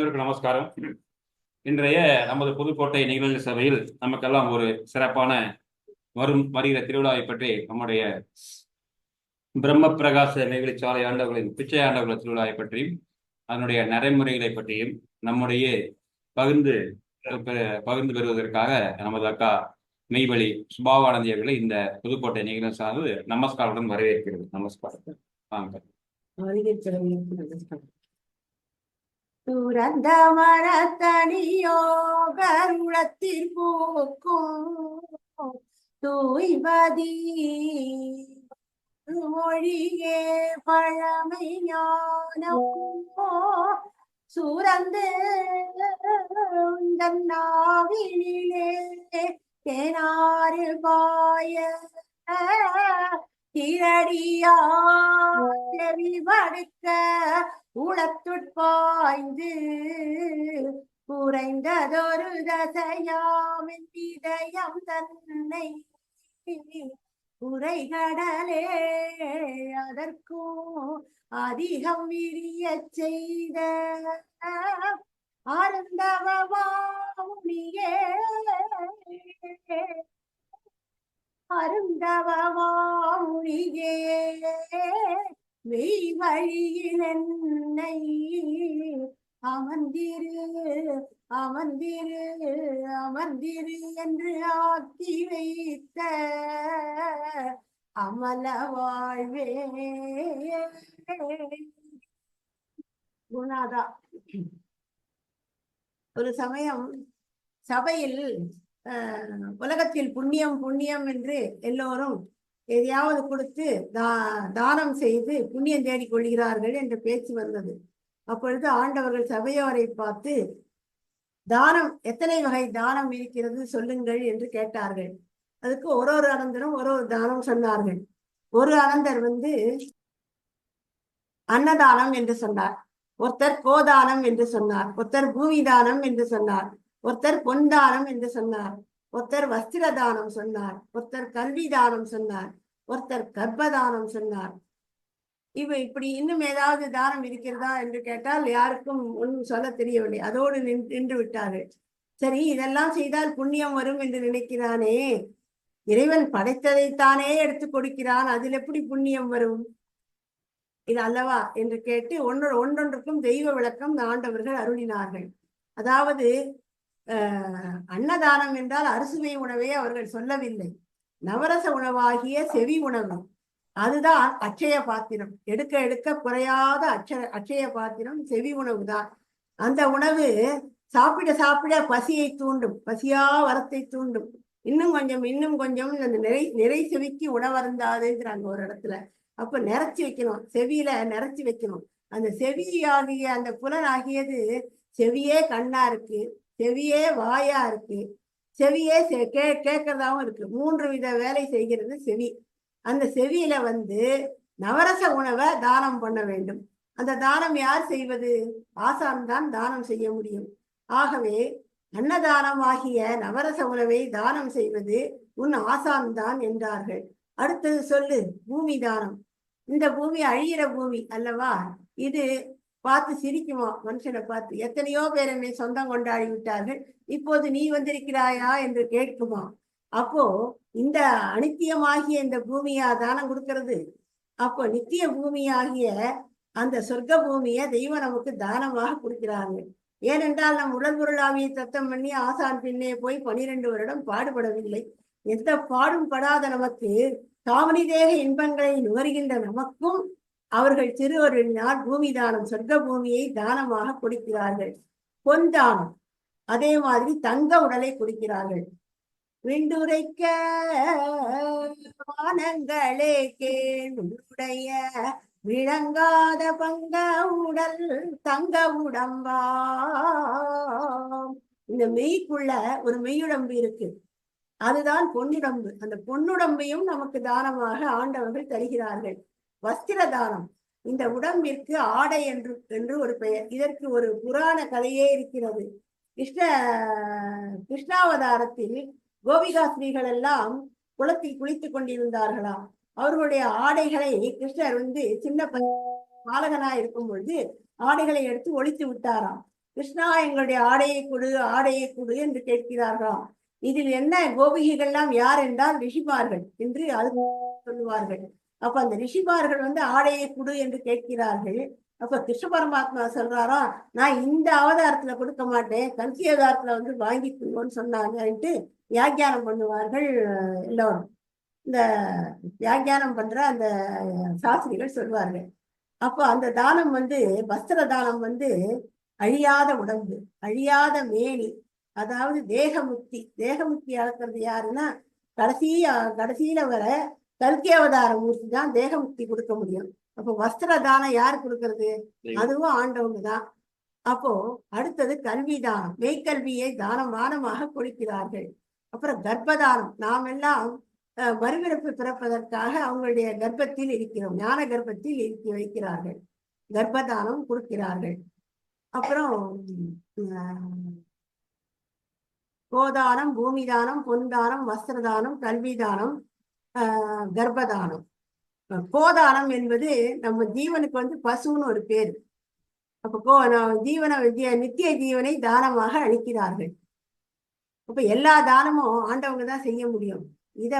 நமஸ்காரம். இன்றைய நமது புதுக்கோட்டை நிகழ்ச்சி சபையில் நமக்கெல்லாம் ஒரு சிறப்பான வருகிற திருவிழாவை பற்றி நம்முடைய பிரம்ம பிரகாச நிகழ்ச்சி சாலை ஆண்டவர்களின் பிச்சை ஆண்டவர்கள் திருவிழாவை பற்றியும் அதனுடைய நடைமுறைகளை பற்றியும் நம்முடைய பகிர்ந்து பெறுவதற்காக நமது அக்கா மெய்வழி சுபாவானந்தி அவர்களை இந்த புதுக்கோட்டை நிகழ்ச்சி சார்ந்து நமஸ்காரத்துடன் வரவேற்கிறது. நமஸ்காரம். வாங்க. துறந்த மரத்தனியோ கருளத்தில் பூக்கும் தூய்வதி மொழியே பழமை ஞானமோ சுரந்து நாவினிலே தேனாறு பாய திரடியா செவி படுக்க உளத்துட்பாய்ந்து குறைந்ததொரு தசையாமின் இதயம் தன்னை உரைகடலே அதற்கும் அதிகம் விரிய செய்த அருந்தவமாமுனியே அருந்தவமாமுனியே மெய் வழியில் என்னை அமர்ந்திரு அமர்ந்திரு அமர்ந்திரு என்று ஆக்கி வைத்த அமல வாழ்வே குணாதா. ஒரு சமயம் சபையில் உலகத்தில் புண்ணியம் புண்ணியம் என்று எல்லோரும் எதையாவது கொடுத்து தானம் செய்து புண்ணியம் தேடிக் கொள்கிறார்கள் என்ற பேச்சு வந்தது. அப்பொழுது ஆண்டவர்கள் சபையோரை பார்த்து, தானம் எத்தனை வகை தானம் இருக்கிறது சொல்லுங்கள் என்று கேட்டார்கள். அதுக்கு ஒரு அனந்தரும் ஒரு தானம் சொன்னார்கள். ஒரு அனந்தர் அன்னதானம் என்று சொன்னார், ஒருத்தர் கோதானம் என்று சொன்னார், ஒருத்தர் பூமி தானம் என்று சொன்னார், ஒருத்தர் பொன்தானம் என்று சொன்னார், ஒருத்தர் வஸ்திர தானம் சொன்னார், ஒருத்தர் கல்வி தானம் சொன்னார், ஒருத்தர் கர்ப்பதானம் சொன்னார். இப்படி இன்னும் ஏதாவது தானம் இருக்கிறதா என்று கேட்டால் யாருக்கும் ஒன்றும் சொல்ல தெரியவில்லை. அதோடு நின்று விட்டார்கள். சரி, இதெல்லாம் செய்தால் புண்ணியம் வரும் என்று நினைக்கிறானே, இறைவன் படைத்ததைத்தானே எடுத்து கொடுக்கிறான், அதில் எப்படி புண்ணியம் வரும் இது அல்லவா என்று கேட்டு ஒன்றொன்றுக்கும் தெய்வ விளக்கம் ஆண்டவர்கள் அருளினார்கள். அதாவது அன்னதானம் என்றால் அறுசுவை உணவை அவர்கள் சொல்லவில்லை, நவரச உணவாகிய செவி உணவு. அதுதான் அட்சய பாத்திரம், எடுக்க எடுக்க குறையாத அட்சய பாத்திரம் செவி உணவு தான். அந்த உணவு சாப்பிட சாப்பிட பசியை தூண்டும், பசியா வரத்தை தூண்டும். இன்னும் கொஞ்சம் இன்னும் கொஞ்சம் அந்த நிறை செவிக்கு உணவருந்தாதுங்கிறாங்க ஒரு இடத்துல. அப்ப நிறைச்சி வைக்கணும், செவியில நிறைச்சி வைக்கணும். அந்த செவி ஆகிய அந்த புலன் ஆகியது, செவியே கண்ணா இருக்கு, செவியே வாயா இருக்கு, செவியே கேட்கறதாவும் இருக்கு. 3 வித வேலை செய்கிறது செவி. அந்த செவியில நவரச உணவை தானம் பண்ண வேண்டும். அந்த தானம் யார் செய்வது? ஆசான் தான் தானம் செய்ய முடியும். ஆகவே அன்னதானம் ஆகிய நவரச உணவை தானம் செய்வது உன் ஆசான் தான் என்றார்கள். அடுத்தது சொல்லு, பூமி தானம். இந்த பூமி அழியிற பூமி அல்லவா, இது பார்த்து சிரிக்குமா மனுஷனை பார்த்து? எத்தனையோ பேர் என்னை சொந்தம் கொண்டாடி விட்டார்கள், இப்போது நீ வந்திருக்கிறாயா என்று கேட்குமா? அப்போ இந்த அனித்தியமாகிய இந்த பூமியா தானம் கொடுக்கிறது? அப்போ நித்திய பூமியாகிய அந்த சொர்க்க பூமியை தெய்வம் நமக்கு தானமாக கொடுக்கிறார்கள். ஏனென்றால் நம் உடல் பொருளாவியை தத்தம் பண்ணி ஆசான் பின்னே போய் 12 வருடம் பாடுபடவில்லை. எந்த பாடும் படாத நமக்கு காமனி தேக இன்பங்களை நுகர்கின்ற நமக்கும் அவர்கள் திருவருளினால் பூமி தானம், சொர்க்க பூமியை தானமாக கொடுக்கிறார்கள். பொன் தானம், அதே மாதிரி தங்க உடலை கொடுக்கிறார்கள். விண்டுரைக்க வானங்களே கேளுடைய விளங்காத பங்க உடல் தங்க உடம்பா. இந்த மெய்க்குள்ள ஒரு மெய்யுடம்பு இருக்கு, அதுதான் பொன்னுடம்பு. அந்த பொன்னுடம்பையும் நமக்கு தானமாக ஆண்டவர்கள் தருகிறார்கள். வஸ்திர தானம், இந்த உடம்பிற்கு ஆடை என்று ஒரு பெயர். இதற்கு ஒரு புராண கதையே இருக்கிறது. கிருஷ்ணாவதாரத்தில் கோபிகாஸ்திரிகள் எல்லாம் குளத்தில் குளித்துக் கொண்டிருந்தார்களாம். அவர்களுடைய ஆடைகளை கிருஷ்ணர் சின்ன பாலகனா இருக்கும் பொழுது ஆடைகளை எடுத்து ஒழித்து விட்டாராம். கிருஷ்ணா எங்களுடைய ஆடையை கொடு, ஆடையை கொடு என்று கேட்கிறார்களாம். இதில் என்ன கோபிகைகள்லாம் யார் என்றால் ரிஷிமார்கள் என்று அது சொல்லுவார்கள். அப்ப அந்த ரிஷிமார்கள் ஆடையை கொடு என்று கேட்கிறார்கள். அப்ப கிருஷ்ண பரமாத்மா சொல்றாராம், நான் இந்த அவதாரத்துல கொடுக்க மாட்டேன், கல்கி அவதாரத்துல வாங்கிக்கணும்னு சொன்னாங்கன்ட்டு வியாக்கியானம் பண்ணுவார்கள் எல்லோரும். இந்த வியாக்கியானம் பண்ற அந்த சாஸ்திரிகள் சொல்வார்கள். அப்போ அந்த தானம் வஸ்திர தானம் அழியாத உடம்பு, அழியாத மேனி, அதாவது தேகமுக்தி. தேகமுக்தி அளக்கிறது யாருன்னா கடைசியில வர கல்கி அவதார மூர்த்தி தான் தேகமுக்தி கொடுக்க முடியும். அப்போ வஸ்திர தானம் யாரு கொடுக்கறது? அதுவும் ஆண்டவங்க தான். அப்போ அடுத்தது கல்வி தானம், மெய்க்கல்வியை தானமானமாக கொடுக்கிறார்கள். அப்புறம் கர்ப்பதானம், நாம் எல்லாம் மறுபிறப்பு பிறப்பதற்காக அவங்களுடைய கர்ப்பத்தில் இருக்கிறோம், ஞான கர்ப்பத்தில் வைக்கிறார்கள், கர்ப்பதானம் கொடுக்கிறார்கள். அப்புறம் கோதானம், பூமி தானம், பொன் தானம், வஸ்திர தானம், கல்வி தானம், கர்ப்பதானம். கோதானம் என்பது நம்ம ஜீவனுக்கு பசுன்னு ஒரு பேரு. அப்போ நித்திய ஜீவனை தானமாக அளிக்கிறார்கள். அப்ப எல்லா தானமும் ஆண்டவங்க தான் செய்ய முடியும். இத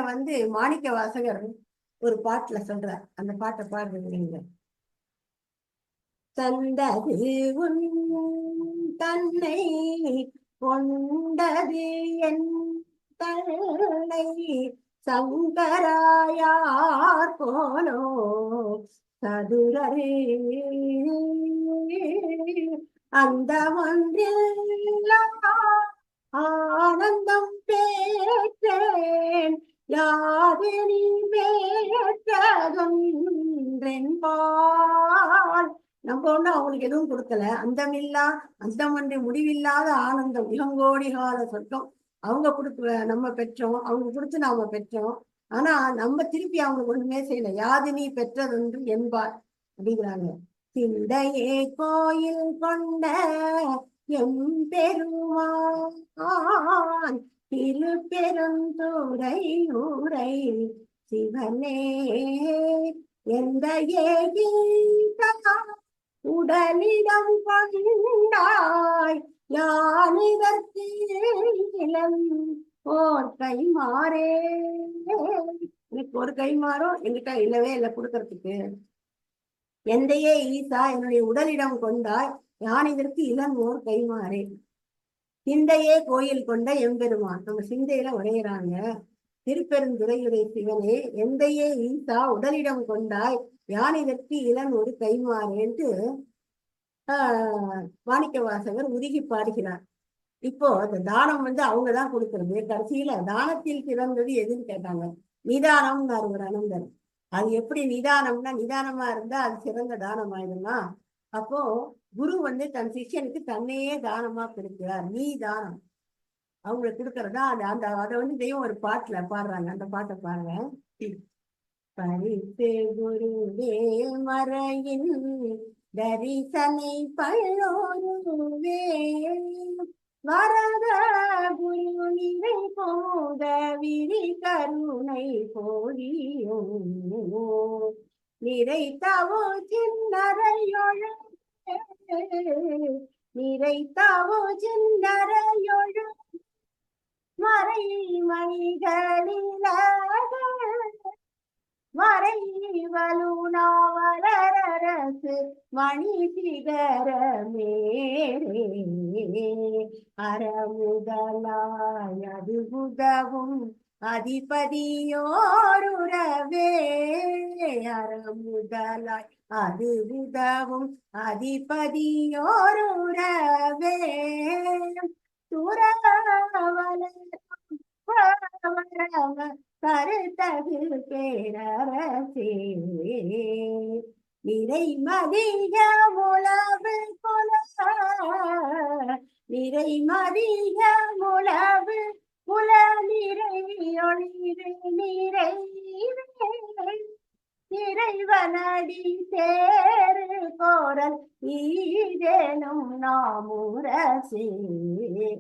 மாணிக்க வாசகர் ஒரு பாட்டுல சொல்றார். அந்த பாட்டை பாடுறீங்க. தந்தது உன் தன்னை கொண்டது என் தன்னை சங்கராயார் போலோ சதுரரே அந்த ஒன்றில் ஆனந்தம் பேற்றேன் யாது நீ பேற்றதொன்றென்பால். நம்ம அவங்களுக்கு எதுவும் கொடுக்கல, அந்தமில்லா அந்தமன்றி முடிவில்லாத ஆனந்தம், இளங்கோடி கால சொர்க்கம் அவங்க நம்ம பெற்றோம், அவங்க கொடுத்து நாம பெற்றோம். ஆனா நம்ம திருப்பி அவங்களுக்கு ஒண்ணுமே செய்யல. யாது நீ பெற்றதொன்று என்பார் அப்படிங்கிறாங்க. சிந்தையே கோயில் கொண்ட எம்பெருமான் திருப்பெருந்துறை ஊரை சிவனே எந்த உடலிடம் கொண்டாய் யானிதற்கு ஓர் கை மாறே. எனக்கு ஒரு கை மாறும் என்கிட்ட இல்லவே இல்லை கொடுக்கறதுக்கு. எந்தையே ஈசா என்னுடைய உடலிடம் கொண்டாய் யான் இதற்கு இளம் ஓர் கைமாறே. சிந்தையே கோயில் கொண்ட எம்பெருமான், நம்ம சிந்தையில உரையிறாங்க. திருப்பெருந்துறையுடைய சிவனே எந்தையே ஈசா உடலிடம் கொண்டாய் யான் இதற்கு இளம் ஒரு கைமாறேன்ட்டு மாணிக்க வாசகர் உருகி பாடுகிறார். இப்போ அந்த தானம் அவங்கதான் கொடுக்கறது. கடைசியில தானத்தில் சிறந்தது எதுன்னு கேட்டாங்க. நிதானம்னு ஒரு அனந்தர். அது எப்படி நிதானம்னா, நிதானமா இருந்தா அது சிறந்த தானம் ஆயிடும்னா, அப்போ குரு தன் சிஷ்யனுக்கு தன்னையே தானமா கொடுக்கிறார். நீ தானம் அவங்களுக்கு கொடுக்கறதா அந்த அதை தெய்வம் ஒரு பாட்டுல பாடுறாங்க. அந்த பாட்டை பாருங்க. பரிசு குருவே மறையின் தரிசனை பல்லோருவே வரத குரு நிறை போத விரி கருணை போலியும் நிறைத்தவோ சின்னரையொழு நிறைத்தவோ சின்னரையொழு மறை மணிகளில மறை வலுனாவலரசு மணி சிகர மேரே அறமுதலாய் அது உதவும் அதிபதியோருறவே அறமுதலாய் அது உதவும் அதிபதியோருறவே துறவல கருத்தகு பேரரசே நிறை மதிய உளவு கொல நிறை மதிய உளவு குல நிறை ஒளிரு நிறை இறைவனடி சேரு கோரல் ஈதேனும் நாமுரசே.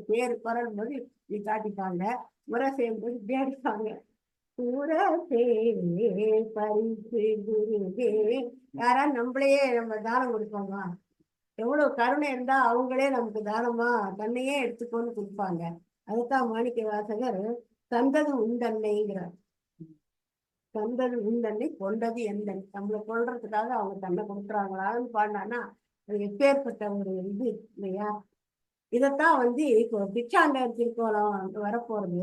பேரு குரல் போது இப்படி காட்டிப்பாங்க, முரசையும் போது இப்படி அடிப்பாங்க. புரசே பரிசு குருவே. யாரா நம்மளையே நம்ம தானம் கொடுப்போமா? எவ்வளவு கருணை இருந்தா அவங்களே நமக்கு தானமா தன்னையே எடுத்துக்கொண்டு கொடுப்பாங்க. அதுதான் மாணிக்க வாசகர் தந்தது உண்டன்னைங்கிறார். தந்தது உண்டன்னை கொண்டது எந்தன். நம்மளை கொள்றதுக்காக அவங்க தன்னை கொடுக்குறாங்களான்னு பாடினான்னா அது எப்பேற்பட்ட ஒரு இது இல்லையா? இதைத்தான் இப்போ பிச்சாண்டவர் திருக்கோலம் வரப்போறது.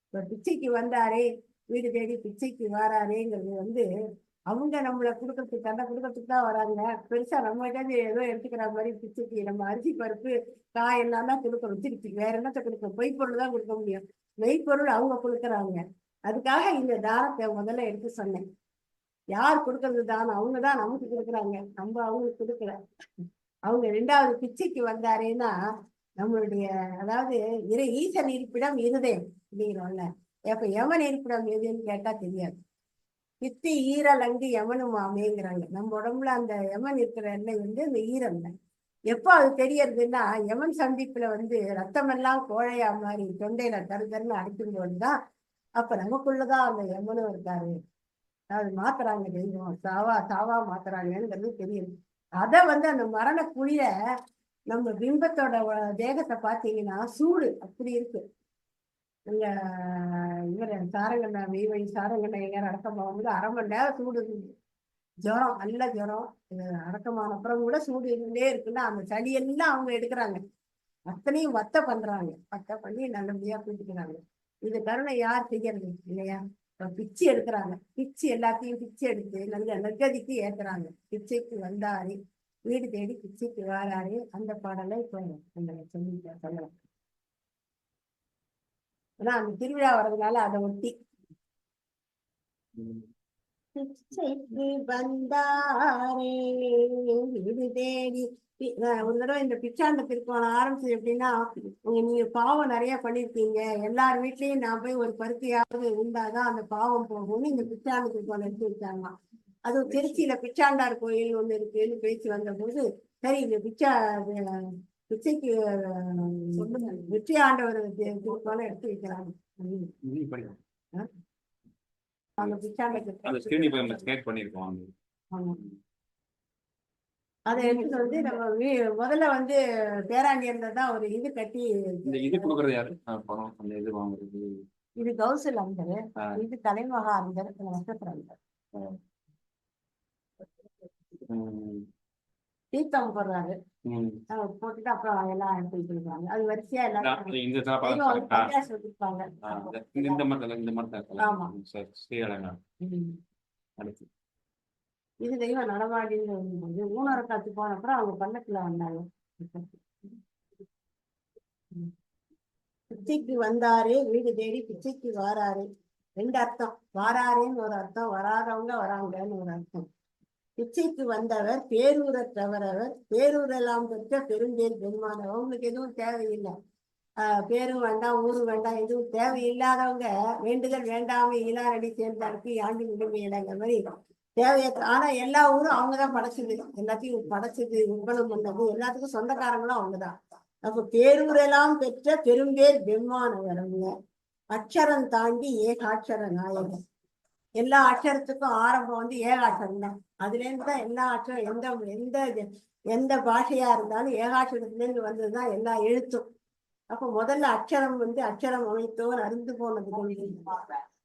இப்ப பிச்சைக்கு வந்தாரே, வீடு தேடி பிச்சைக்கு வாராரேங்கிறது அவங்க நம்மளை கொடுக்கறதுக்கு தண்டை கொடுக்கறதுக்கு தான் வராங்க. பெருசா நம்ம கிட்ட ஏதோ எடுத்துக்கிற மாதிரி பிச்சைக்கு நம்ம அரிசி பருப்பு காய் எல்லாம் தான் கொடுக்கணும். திருப்பி வேற என்னத்தை கொடுக்கணும்? பொய்ப்பொருள் தான் கொடுக்க முடியும். மெய்ப்பொருள் அவங்க கொடுக்குறாங்க. அதுக்காக இந்த தானத்தை முதல்ல எடுத்து சொன்னேன். யார் கொடுக்கறது தானம்? அவங்க தான் நமக்கு கொடுக்குறாங்க, நம்ம அவங்களுக்கு கொடுக்கல. அவங்க 2வது பிச்சைக்கு வந்தாரேன்னா நம்மளுடைய அதாவது ஈசன் இருப்பிடம் இருதயம் அப்படிங்கிறோம்ல. அப்ப யமன் இருப்பிடம் எதுன்னு கேட்டா தெரியாது. பித்தி ஈரலங்கு யமனும் மாமேங்கிறாங்க. நம்ம உடம்புல அந்த யமன் இருக்கிற எண்ணெய் இந்த ஈரம் தான். எப்போ அது தெரியறதுன்னா யமன் சந்திப்புல ரத்தம் எல்லாம் கோழையா மாதிரி தொண்டையில தருதர்னு அடிக்கும் போதுதான் அப்ப நமக்குள்ளதான் அந்த யமனும் இருக்காரு. அது மாத்துறாங்க, தெய்வம் சாவா மாத்துறாங்கங்கிறது தெரியுது. அத அந்த மரண குழிய நம்ம பிம்பத்தோட தேகத்தை பார்த்தீங்கன்னா சூடு அப்படி இருக்கு. இங்க இவர் சாரங்கண்ண மெய்வழி சாரங்கண்ண எங்க அடக்கம் போகும்போது 1/2 மணி நேரம் சூடு இருக்கு. ஜுரம், நல்ல ஜுரம். அடக்கமான அப்புறம் கூட சூடு இருந்தே இருக்குன்னா அந்த சளியெல்லாம் அவங்க எடுக்கிறாங்க. அத்தனையும் வத்த பண்றாங்க. வத்த பண்ணி நல்லபடியா கூட்டிக்கிறாங்க. இது கருணை யார் செய்யறது இல்லையா? பிச்சை எடுக்கிறாங்க. பிச்சை எல்லாத்தையும் பிச்சை எடுத்து நல்ல நற்கதிக்கு ஏத்துறாங்க. பிச்சைக்கு வந்தாரே, வீடு தேடி பிச்சைக்கு வாராரே, அந்த பாடலை இப்போ சொல்லலாம். ஆனா அந்த திருவிழா வர்றதுனால அதை ஒட்டி பிச்சைக்கு வந்தாரே வீடு தேடி. ஒரு தடவை இந்த பிச்சாண்ட திருக்கோணம் ஆரம்பிச்சது எப்படின்னா, நீங்க பாவம் நிறைய பண்ணிருக்கீங்க, எல்லார் வீட்லயும் நான் போய் ஒரு பருத்தியாவது உண்டாதான் அந்த பாவம் போகும்னு இந்த பிச்சாண்ட திருக்கோணம் எடுத்து வச்சாங்க. அது திருச்சியில பிச்சாண்டார் கோயில் ஒண்ணு இருக்குன்னு பேசி வந்த போது, சரி இந்த பிச்சைக்கு வெற்றி ஆண்டவர் திருக்கோணம் எடுத்து வைக்கிறாங்க. அந்த பிச்சாண்ட அதை எடுத்துட்டு நம்ம முதல்ல பேராண்டியர்ல தான் ஒரு இது கட்டி. இது கொடுக்கறது யாரு? பணம் அந்த இது வாங்குறது. இது கௌசல் அந்தர், இது தலைமகா அந்தர், நட்சத்திர அந்தர். தீர்த்தம் போடுறாரு, போட்டுட்டு அப்புறம் எல்லாம் எடுத்துட்டு இருக்காங்க. அது வரிசையா எல்லாரும் வச்சிருப்பாங்க. ஆமா, இது தெய்வம் நடமாடின்னு ஊனரை காத்து போன அப்புறம் அவங்க பல்லக்குல வந்தாங்க. பிச்சைக்கு வந்தாரே, வீடு தேடி பிச்சைக்கு வாராரு. 2 அர்த்தம். வாராரேன்னு ஒரு அர்த்தம், வராதவங்க வராங்கன்னு ஒரு அர்த்தம். பிச்சைக்கு வந்தவர் பேரூரற்றவரவர், பேரூரெல்லாம் பெற்ற பெரும்பேர் பெருமானவர். அவங்களுக்கு எதுவும் தேவையில்லை, பேரும் வேண்டாம் ஊரும் வேண்டாம், எதுவும் தேவையில்லாதவங்க வேண்டுதல் வேண்டாம இலாரடி சேர்ந்தாருக்கு ஆண்டு விடுமையிலங்கிற மாதிரி தேவையற்ற. ஆனா எல்லா ஊரும் அவங்கதான் படைச்சது, எல்லாத்தையும் படைச்சது உங்களும் பண்ணது எல்லாத்துக்கும் சொந்தக்காரங்களும் அவங்கதான். அப்ப பேரூரெல்லாம் பெற்ற பெரும்பேர் பெம்மானவரவங்க. அக்ஷரம் தாண்டி ஏகாட்சர நாயகர். எல்லா அக்ஷரத்துக்கும் ஆரம்பம் ஏகாட்சரம் தான். அதுல இருந்துதான் எல்லா அக்ஷரம், எந்த பாஷையா இருந்தாலும் ஏகாட்சரத்துல இருந்து வந்ததுதான் எல்லா எழுத்தும். அப்ப முதல்ல அக்ஷரம் அக்ஷரம் அமைத்தோர் அருந்து போனது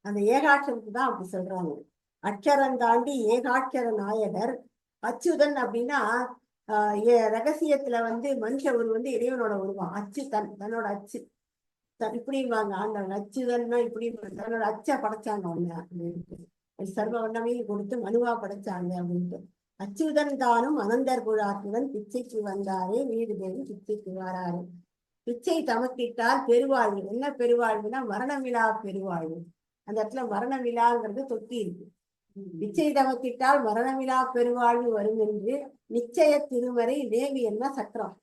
அந்த ஏகாட்சரத்துக்கு தான் அப்படி சொல்றாங்க. அக்ஷரம் தாண்டி ஏகாட்சர நாயகர். அச்சுதன் அப்படின்னா ரகசியத்துல மனுஷ உருவம் இறைவனோட உருவம். அச்சு தன்னோட அச்சு இப்படிவாங்க. அந்த அச்சுதன்னா இப்படி தன்னோட அச்சை படைச்சாங்க அவங்க. சர்வ வண்ணமையும் கொடுத்து மனுவா படைச்சாங்க அப்படின்ட்டு. அச்சுதன் தானும் அனந்தர் குழாத்துடன் பிச்சைக்கு வந்தாரே, வீடு தேடி பிச்சைக்கு வாராரு. பிச்சை தமக்கிட்டால் பெருவாழ்வு. என்ன பெருவாழ்வுனா மரணமிலா பெருவாழ்வு. அந்த இடத்துல மரணமிலாங்கிறது தொட்டி இருக்கு. பிச்சை தமக்கிட்டால் மரணமிலா பெருவாழ்வு வரும் என்று நிச்சய திருமறை நேவியன்னா சக்கரம்.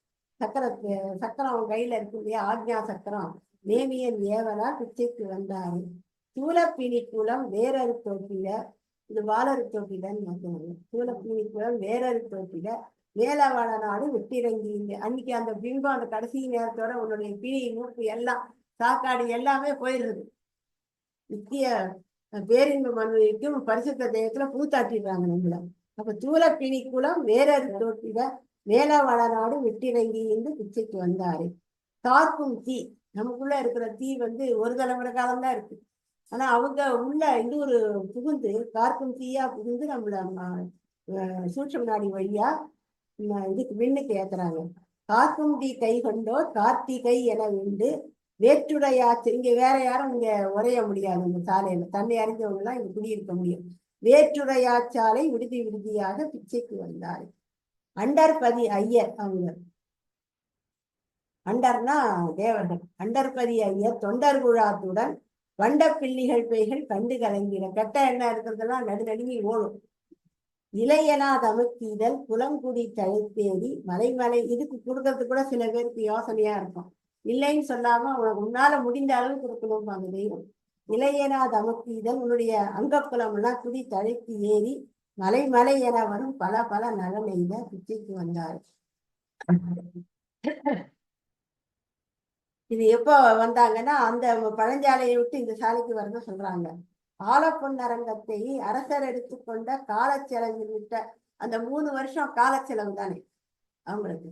சக்கரம் அவன் கையில இருக்கு இல்லையா, ஆக்ஞா சக்கரம். நேவியன் ஏவலா பிச்சைக்கு வந்தாரு. சூலப்பிணி குளம் வேறொரு தோப்பில, இது வாழறு தோப்பிலன்னு மாத்தினாங்க. சூலப்பிணி குளம் வேறொரு தோப்பில மேலவாழ நாடு வெட்டிறங்கி. அன்னைக்கு அந்த பிம்பம் அந்த கடைசி நேரத்தோட உன்னுடைய பிணி மூப்பு எல்லாம் சாக்காடு எல்லாமே போயிடுறது. நித்திய பேரின்பம் அனுபவிக்கும் பரிசுத்த தெய்வத்துல பூத்தாட்டிடுறாங்க நம்மள. அப்ப சூலப்பிணி குளம் வேறொரு தோப்பில மேல வளநாடு விட்டிறங்கி என்று பிச்சைக்கு வந்தாரு. காக்கும் தீ, நமக்குள்ள இருக்கிற தீ வந்து ஒரு தலைமுறை காலம்தான் இருக்கு. ஆனா அவங்க உள்ள இன்னொரு புகுந்து காக்கும் தீயா புகுந்து நம்மள சூட்சும நாடி வழியா இதுக்கு விண்ணுக்கு ஏத்துறாங்க. காக்கும் தீ கை கொண்டோர் கார்த்திகை என விண்டு வேற்றுடையாச்சு. இங்க வேற யாரும் இங்க உரைய முடியாது. இந்த சாலையில தன்னை அறிஞ்சவங்க எல்லாம் இங்க குடியிருக்க முடியும். வேற்றுடையாச்சாலை விடுதி விடுதியாக பிச்சைக்கு வந்தார். அண்டர்பதி ஐயர் அவங்க. அண்டர்னா தேவர்கள். அண்டர்பதி ஐயர் தொண்டர் குழாத்துடன் வண்ட பிள்ளிகள் பெய்கள் கண்டு கலங்கின. கெட்ட எண்ணம் இருக்கிறதெல்லாம் நடுநடுங்கி ஓடும். இளையனா தமக்கீதல் குளங்குடி தழைத்தேடி மலைமலை. இதுக்கு கொடுக்கறதுக்கு கூட சில பேருக்கு யோசனையா இருக்கும். இல்லைன்னு சொல்லாம உனக்கு உன்னால முடிந்த அளவு கொடுக்கணும் அந்த தெய்வம். இளையனா தமக்கீதல் உன்னுடைய அங்கப்புலம் எல்லாம் குடி தழைத்து ஏறி மலை மலை என வரும் பல பல நலனையில பிச்சைக்கு வந்தார். இது எப்போ வந்தாங்கன்னா அந்த பழஞ்சாலையை விட்டு இந்த சாலைக்கு வரத சொல்றாங்க. ஆலப்பொன்னரங்கத்தை அரசர் எடுத்துக்கொண்ட காலச்செலவில் விட்ட அந்த 3 வருஷம் காலச்செலவு தானே அவங்களுக்கு.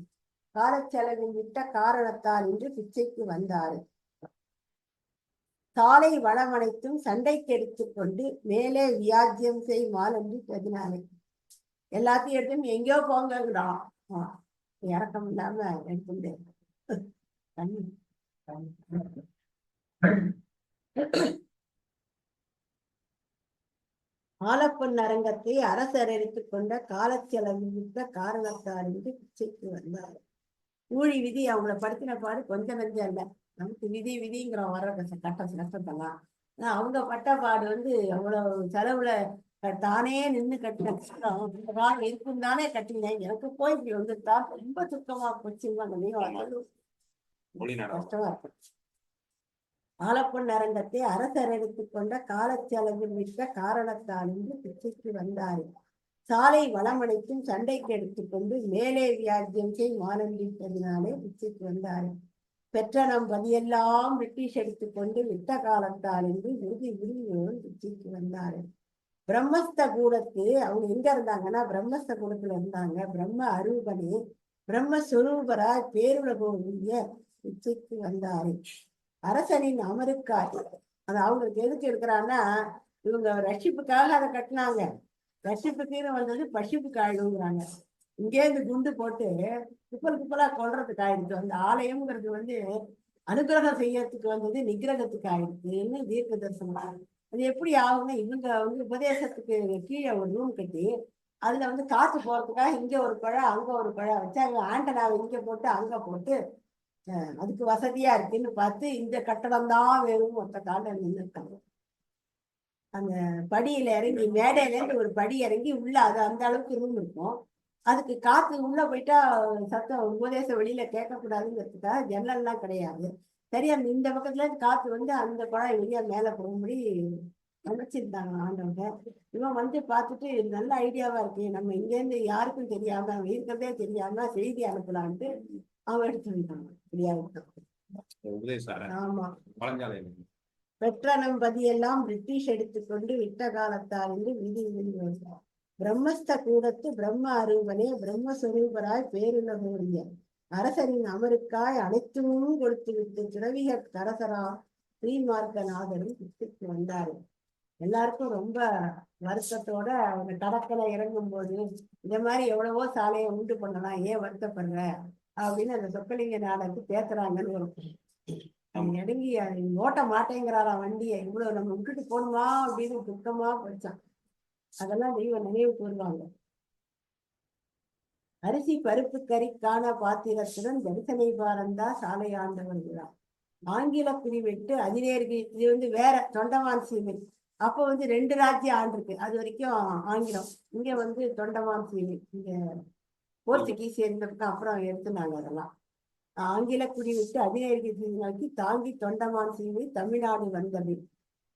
காலச்செலவில் விட்ட காரணத்தால் என்று பிச்சைக்கு வந்தாரு. சாலை வளமனைத்தும் சண்டைக்கு எடுத்துக்கொண்டு மேலே வியாஜ்யம் செய் மாலன்றி பதினாலே. எல்லாத்தையும் எடுத்து எங்கேயோ போங்கடான். இறக்கம் இல்லாம எடுத்துட்டு ஆலப்பொன் அரங்கத்தை அரசர் எடுத்துக்கொண்ட காலச்செலவில் விட்ட காரணத்தால் என்று பிச்சைக்கு வந்தார். ஊழி விதி அவங்கள படுத்தின பாடு கொஞ்சம் நஞ்சம் இல்லை. நமக்கு விதி விதிங்கிறோம் வர்ற கஷ்டத்தெல்லாம். ஆனா அவங்க பட்ட பாடு வந்து அவ்வளவு செலவுல தானே நின்று கட்டின கஷ்டம் இருக்கும் தானே கட்டினேன். எனக்கு போய் இப்படி வந்துட்டா ரொம்ப துக்கமா போச்சு. கஷ்டமா இருக்கும். ஆலப்பொன் அரங்கத்தை அரசர் எடுத்துக்கொண்ட காலச்செலவில் விட்ட காரணத்தால் என்று பிச்சைக்கு வந்தாரு. சாலை வளமனைத்தும் சண்டைக்கு எடுத்துக்கொண்டு மேலே வியாஜ்யம் செய் மானந்திப்பதினாலே பிச்சைக்கு வந்தாரு. பெற்ற நம் பதியெல்லாம் பிரிட்டிஷ் எடுத்துக்கொண்டு விட்ட காலத்தால் என்று விருதி விரும்பியோடு பிச்சைக்கு வந்தாரு. பிரம்மஸ்த கூடத்து அவங்க எங்க இருந்தாங்கன்னா பிரம்மஸ்த கூடத்துல இருந்தாங்க. பிரம்ம அரூபனே பிரம்மஸ்வரூபராய் பேருலகோவிய பிச்சைக்கு வந்தாரு. அரசனின் அமருக்காய். அது அவங்களுக்கு எதுக்கு இருக்கிறான்னா இவங்க ரட்சிப்புக்காக அதை கட்டினாங்க. ரட்சிப்புக்குன்னு வந்தது பசிப்புக்கு ஆயிடுங்கிறாங்க. இங்கே இந்த குண்டு போட்டு குப்பல் குப்பலா கொல்றதுக்கு ஆயிடுச்சு. அந்த ஆலயம்ங்கிறது வந்து அனுகிரகம் செய்யறதுக்கு வந்தது நிகிரகத்துக்கு ஆயிடுச்சுன்னு தீர்க்க தரிசனம். அது எப்படி ஆகும்னா இவங்க வந்து உபதேசத்துக்கு கீழே ஒரு ரூம் கட்டி அதுல வந்து காத்து போறதுக்காக இங்க ஒரு பழம் அங்க ஒரு பழம் வச்சு அவங்க ஆண்டனாவை இங்க போட்டு அங்க போட்டு அதுக்கு வசதியா இருக்குன்னு பார்த்து இந்த கட்டடம் தான் வேணும் மொத்த காலம் நின்றுட்டாங்க. அந்த படியில இறங்கி மேடையில இருந்து ஒரு படி இறங்கி உள்ள அது அந்த அளவுக்கு ரூம் இருக்கும். அதுக்கு காத்து உள்ள போயிட்டா சத்தம் உபதேச வெளியில கேட்கக்கூடாதுங்கிறதுக்காக ஜன்னல்லாம் கிடையாது. சரி அந்த இந்த பக்கத்துல இருந்து காத்து வந்து அந்த குழாய் வெளியா மேல போகும்படி அமைச்சிருந்தாங்க ஆண்டவங்க. இவன் வந்து பார்த்துட்டு நல்ல ஐடியாவா இருக்கு, நம்ம இங்க இருந்து யாருக்கும் தெரியாம அவன் இருக்கிறதே தெரியாம செய்தி அனுப்பலான்ட்டு அவன் எடுத்து வந்தாங்க. ஆமா. பெற்ற நம் பதியெல்லாம் பிரிட்டிஷ் எடுத்துக்கொண்டு விட்ட காலத்தால் என்று விதி விதித்தார். பிரம்மஸ்த கூடத்து பிரம்ம அரூபனே பிரம்மஸ்வரூபராய் பேருலகோரிய அரசரின் அமருக்காய் அனைத்தும் கொடுத்து விட்டு துறவிக கரசரா ஸ்ரீமார்க்கநாதரும் பிச்சுக்கு வந்தாரு. எல்லாருக்கும் ரொம்ப வருத்தத்தோட அவங்க கடற்கரை இறங்கும் போது இந்த மாதிரி எவ்வளவோ சாலையை உண்டு பண்ணலாம், ஏன் வருத்தப்படுற அப்படின்னு அந்த சொக்கலிங்க நாடகத்து பேசுறாங்கன்னு ஒரு நெடுங்கி ஓட்ட மாட்டேங்கிறாரா வண்டியை, இவ்வளவு நம்ம விட்டுட்டு போகணுமா அப்படின்னு துக்கமா போச்சான். அதெல்லாம் தெய்வ நினைவு கூறுவாங்க. அரிசி பருப்பு கறி காண பாத்திரத்துடன் தரிசனை பாரந்தா சாலை ஆண்டவர் விழா. ஆங்கில பிரிவெட்டு அதிநேருக்கு. இது வந்து வேற தொண்டமான் சீமை. அப்போ வந்து 2 ராஜ்யம் ஆண்டிருக்கு. அது வரைக்கும் ஆங்கிலம். இங்க வந்து தொண்டமான் சீமை. இங்க போர்ச்சுகீஸ் இருந்ததுக்கு அப்புறம் எடுத்துனாங்க. அதெல்லாம் ஆங்கில குடிவிட்டு அதிநேருக்கு நோக்கி தாங்கி தொண்டமான் சீமை தமிழ்நாடு வந்தது.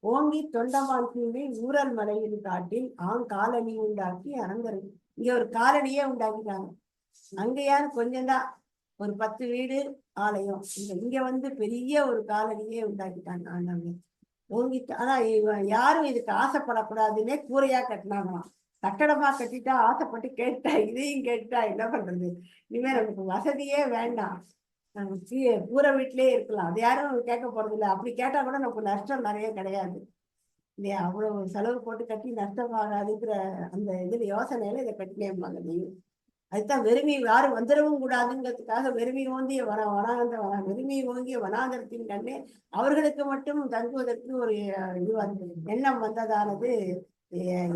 ஓங்கி தொண்டமான் சீமை ஊரல் மலையின் காட்டில் காலனி உண்டாக்கி அரங்கர். இங்க ஒரு காலனியே உண்டாக்கிட்டாங்க. அங்க யாரு கொஞ்சம்தான் ஒரு 10 வீடு ஆலயம். இங்க வந்து பெரிய ஒரு காலனியே உண்டாக்கிட்டாங்க ஆண்டவங்க. ஓங்கிட்டு. ஆனா யாரும் இதுக்கு ஆசைப்படக்கூடாதுன்னே கூரையா கட்டினாங்களாம். கட்டடமா கட்டிட்டா ஆசைப்பட்டு கேட்டா இதையும் கேட்டா என்ன பண்றது? இனிமே நமக்கு வசதியே வேண்டாம், நம்ம கூரை வீட்டிலேயே இருக்கலாம், அது யாரும் கேட்க போறது இல்லை. அப்படி கேட்டா கூட நமக்கு நஷ்டம் நிறைய கிடையாது இல்லையா? அவ்வளவு செலவு போட்டு கட்டி நஷ்டமாகாதுங்கிற அந்த இதுல யோசனையில இதை கட்டினேம்பாங்க தெய்வம். அதுதான் வெறுமை யாரும் வந்துடவும் கூடாதுங்கிறதுக்காக வெறுமை ஓங்கிய வனாந்திர வெறுமை ஓங்கிய வனாந்திரத்தின் கண்ணே அவர்களுக்கு மட்டும் தங்குவதற்கு ஒரு இது எண்ணம் வந்ததானது.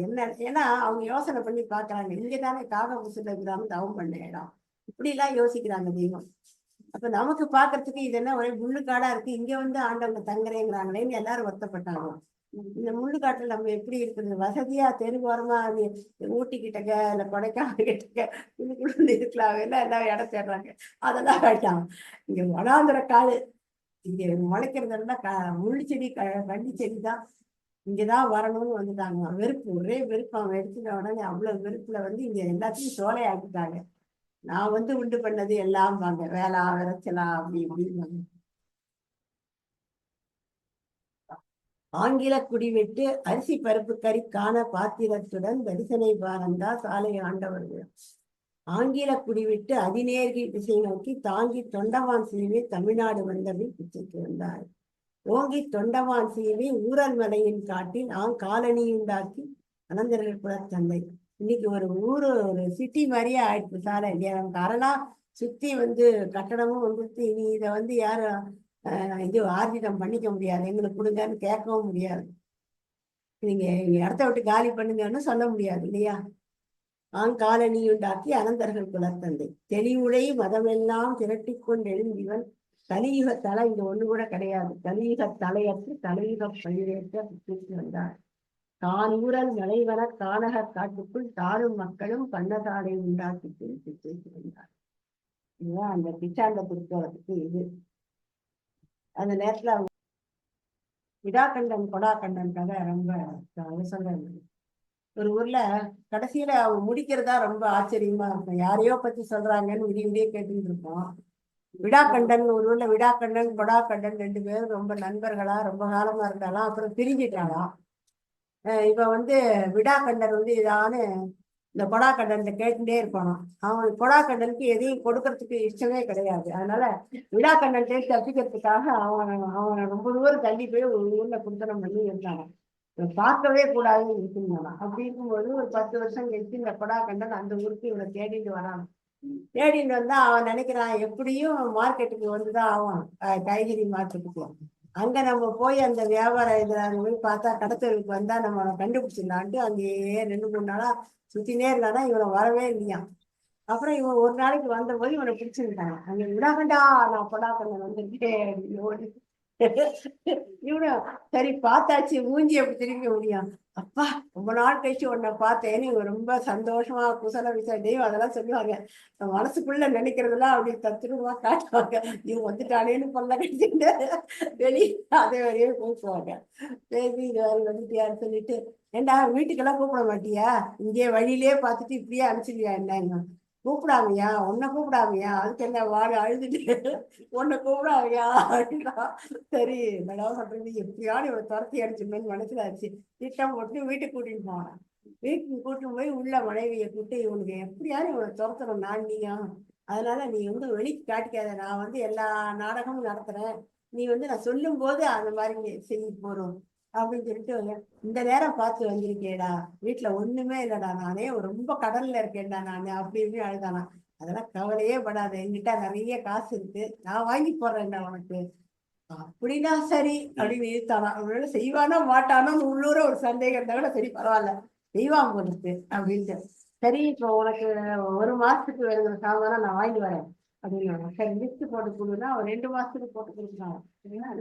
என்ன ஏன்னா அவங்க யோசனை பண்ணி பாக்குறாங்க, இங்கதானே காகபுசுல கிராமம் தவம் பண்ண இடம், இப்படி எல்லாம் யோசிக்கிறாங்க தெய்வம். அப்ப நமக்கு பாக்குறதுக்கு இது என்ன ஒரே முள்ளுக்காடா இருக்கு, இங்க வந்து ஆண்டவங்க தங்குறேங்கிறாங்களேன்னு எல்லாரும் வருத்தப்பட்டாங்க. இந்த முள்ளுக்காட்டுல நம்ம எப்படி இருக்குது, வசதியா தெருவோரமா ஊட்டி கிட்டக்க இல்ல கொடைக்கானல் கிட்டக்க இதுக்குள்ள இருக்கலாம், எல்லாம் இடம் தேடுறாங்க. அதெல்லாம் வேண்டாம், இங்க வனாந்திர காடு, இங்க முளைக்கிறதெல்லாம் முள்ளு செடி கண்டி செடி தான், இங்கதான் வரணும்னு வந்துட்டாங்க. வெறுப்பு, ஒரே வெறுப்பு. அவன் எடுத்துட்ட உடனே அவ்வளவு வெறுப்புல வந்து இங்க எல்லாத்தையும் சோலை ஆக்கிட்டாங்க. நான் வந்து உண்டு பண்ணது எல்லாம் வாங்க வேளா விளைச்சலா அப்படி இப்படின்னு. ஆங்கில குடிவிட்டு அரிசி பருப்பு கறி காண பாத்திரத்துடன் தரிசனை பாரந்தா சாலை ஆண்டவர்கள். ஆங்கில குடிவிட்டு அதிநேர்கி திசை நோக்கி தாங்கி தொண்டவான் சீவி தமிழ்நாடு வந்தவை பிச்சைக்கு வந்தார். ஓங்கி தொண்டவான் சீவி ஊரல் மலையின் காட்டில் காலனியுண்டாக்கி அனந்தர்கள் கூட தந்தை. இன்னைக்கு ஒரு ஊரு, ஒரு சிட்டி மாதிரியே ஆயிடுச்சு சாலை இல்லையா? நமக்கு அரணா சுத்தி வந்து கட்டடமும் வந்துட்டு, இனி இதை வந்து யாரும் இது ஆர்ஜிதம் பண்ணிக்க முடியாது, எங்களுக்கு கொடுங்கன்னு கேட்கவும் முடியாது, நீங்க இடத்த விட்டு காலி பண்ணுங்கன்னு சொல்ல முடியாது இல்லையா? காலனியுண்டாக்கி அனந்தர்கள் குலத்தந்தை. தெளிவுடை மதமெல்லாம் திரட்டி கொண்டு எழுந்திவன் கலியுக தலை, இங்க ஒண்ணு கூட கிடையாது, கலியுக தலையற்று தலையுக பழிவேற்ற பிடித்து வந்தார். தான் ஊரல் மலைவன கானக காட்டுக்குள் தானும் மக்களும் பண்ணசாலை உண்டாக்கி பிடித்து வந்தார். இதுதான் அந்த பிச்சாண்ட திருக்கோலத்துக்கு இது. அந்த நேரத்துல அவங்க விடாக்கண்டன் கொடாக்கண்டன் கதை ரொம்ப சொல்ல. ஒரு ஊர்ல கடைசியில அவங்க முடிக்கிறதா ரொம்ப ஆச்சரியமா இருக்கும், யாரையோ பத்தி சொல்றாங்கன்னு விடிய கேட்டுட்டு இருப்போம். விடாக்கண்டன் ஒரு ஊர்ல விடாக்கண்டன் கொடாக்கண்டன் ரெண்டு பேரும் ரொம்ப நண்பர்களா ரொம்ப காலமா இருந்தாலாம், அப்புறம் பிரிஞ்சிட்டாலாம். இப்ப வந்து விடாக்கண்டன் வந்து இதான்னு இந்த கொடாக்கண்டன்ல கேட்டுட்டே இருப்பானோ, அவன் கொடாக்கண்டனுக்கு எதையும் கொடுக்கறதுக்கு இஷ்டமே கிடையாது. அதனால விடாக்கண்டன் தப்பிக்கிறதுக்காக அவனை ரொம்ப தூரம் தள்ளி போய் ஒரு ஊர்ல குடுத்தனம் பண்ணி இருந்தாங்க. பார்க்கவே கூடாதுன்னு இருக்குங்க. அப்படி இருக்கும்போது ஒரு 10 வருஷம் கழிச்சு இந்த கொடாக்கண்டன் அந்த ஊருக்கு இவனை தேடிட்டு வரான். தேடிட்டு வந்தா அவன் நினைக்கிறான், எப்படியும் மார்க்கெட்டுக்கு வந்துதான் ஆவான், காய்கறி மார்க்கெட்டுக்கு. அங்க நம்ம போய் அந்த வியாபாரம் இதுல போய் பார்த்தா கடத்தலுக்கு வந்தா நம்ம கண்டுபிடிச்சிடலான்ட்டு அங்கேயே 2-3 நாளா சுத்தினே இருந்தானா, இவனை வரவே இல்லையா. அப்புறம் இவன் ஒரு நாளைக்கு வந்த போது இவனை பிடிச்சிருந்தாங்க. அங்க விடாக்கண்டா, நான் கொடாக்கண்டன் வந்துருக்கேன் அப்படின்னு ஓடி. இவனும் சரி பார்த்தாச்சு, மூஞ்சி எப்படி திரும்ப முடியும், அப்பா ரொம்ப நாள் கழிச்சு உன்னை பார்த்தேன்னு இவன் ரொம்ப சந்தோஷமா குசல விசா தெய்வம் அதெல்லாம் சொல்லுவாங்க. மனசுக்குள்ள நினைக்கிறதெல்லாம் அப்படி தத்துருவா காட்டுவாங்க. இவன் வந்துட்டானேன்னு பொல்ல கழிச்சுட்டு வெளியே அதே வரையே பேசுவாங்க. பேசி இது வந்துட்டு யாரு சொல்லிட்டு, ஏண்டா வீட்டுக்கெல்லாம் கூப்பிட மாட்டியா, இங்கே வழியிலே பார்த்துட்டு இப்படியே அனுப்பிச்சிருவியா என்னங்க, கூப்பிடாமையா, உன்னை கூப்பிடாமையா, அதுக்கு என்ன வாடு அழுதுட்டு உன்னை கூப்பிடாமையா அப்படின்னா, சரி மேடம் சொல்றது எப்படியாவது இவனை துரத்தி அடிச்சுன்னு மனசுல ஆச்சு. திட்டம் போட்டு வீட்டுக்கு கூட்டிட்டு போனான். வீட்டுக்கு கூட்டிட்டு போய் உள்ள மனைவியை கூட்டு, இவனுக்கு எப்படியாவது இவனை துரத்தணும் நான் நீயா, அதனால நீ வந்து வெளிக்கு காட்டிக்காத, நான் வந்து எல்லா நாடகமும் நடத்துறேன், நீ வந்து நான் சொல்லும் போது அந்த மாதிரி செய்ய போறோம் அப்படின்னு சொல்லிட்டு, இந்த நேரம் பார்த்து வந்திருக்கேடா, வீட்டுல ஒண்ணுமே இல்லடா, நானே ரொம்ப கடல்ல இருக்கேன்டா நானு அப்படி இப்படின்னு அழுதானா. அதெல்லாம் கவலையே படாத, என்கிட்ட நிறைய காசு இருக்கு, நான் வாங்கி போடுறேன்டா உனக்கு அப்படின்னா சரி அப்படின்னு இழுத்தானா. அவனால செய்வானோ மாட்டானோ உள்ளூர ஒரு சந்தேகம் இருந்தா கூட சரி பரவாயில்ல செய்வான் போலுக்கு அப்படின்ட்டு. சரி இப்போ உனக்கு 1 மாசத்துக்கு வேணுங்கிற சாமானா நான் வாங்கி வரேன் அப்படின்னு. சரி லிஸ்ட் போட்டு கொடுன்னா அவன் 2 மாசத்துக்கு போட்டு கொடுக்குறான்.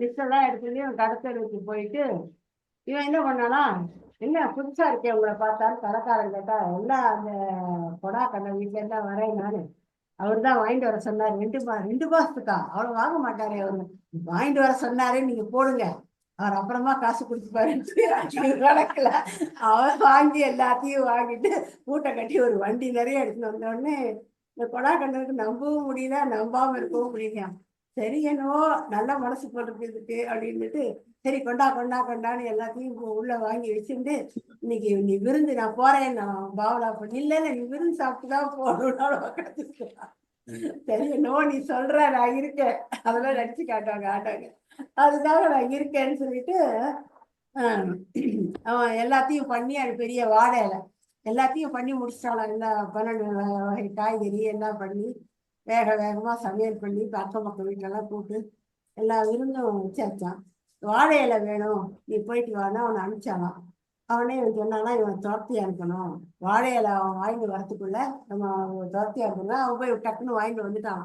லிஸ்ட் எல்லாம் எடுத்துட்டு அவன் கடத்தலுக்கு போயிட்டு இவன் என்ன பண்ணானா, என்ன புதுசா இருக்கேன் உங்களை பார்த்தாலும் கடைக்காரன் கேட்டா, எல்லாம் அந்த கொடா கண்ண வீட்டுல எல்லாம் வரேன் நானு, அவர் தான் வாங்கிட்டு வர சொன்னாரு. 2 மாசத்துக்கா, அவ்வளவு வாங்க மாட்டாரே அவரு, வாங்கிட்டு வர சொன்னாரு நீங்க போடுங்க, அவர் அப்புறமா காசு கொடுத்துப்பாரு கணக்குல. அவர் வாங்கி எல்லாத்தையும் வாங்கிட்டு மூட்டை கட்டி ஒரு வண்டி நிறைய எடுத்துன்னு வந்த உடனே இந்த கொடா கண்ணனுக்கு நம்பவும் முடியல, நம்பாம இருக்கவும் முடியல. சரி என்னவோ நல்ல மனசு போட்டுருக்கு அப்படின்னுட்டு சரி கொண்டா கொண்டா கொண்டான்னு எல்லாத்தையும் உள்ள வாங்கி வச்சுட்டு இன்னைக்கு நீ விருந்து நான் போறேன் நான் பாவலா பண்ணி இல்ல நீ விருந்து சாப்பிட்டுதான் போகணும்னு சரி என்னவோ நீ சொல்ற நான் இருக்கேன் அதெல்லாம் நடிச்சு காட்டுவாங்க ஆட்டாங்க அதுக்காக நான் இருக்கேன்னு சொல்லிட்டு ஆஹ் அவன் எல்லாத்தையும் பண்ணி அது பெரிய வாழை இலை எல்லாத்தையும் பண்ணி முடிச்சிட்டாலாம் எல்லாம் 12 வகை காய்கறி எல்லாம் பண்ணி வேக வேகமா சமையல் பண்ணி அக்கம் பக்கம் வீட்டிலலாம் கூப்பிட்டு எல்லா விருந்தும் வச்சாச்சான். வாழை இலை வேணும் நீ போயிட்டு வானா அவனை அனுப்பிச்சானான். அவனே இவன் சொன்னானா இவன் துரத்தி அனுப்பணும். வாழை இலை அவன் வாங்கிட்டு வரத்துக்குள்ள நம்ம துரத்தி அனுப்பணும். அவன் போய் டக்குன்னு வாங்கிட்டு வந்துட்டான்.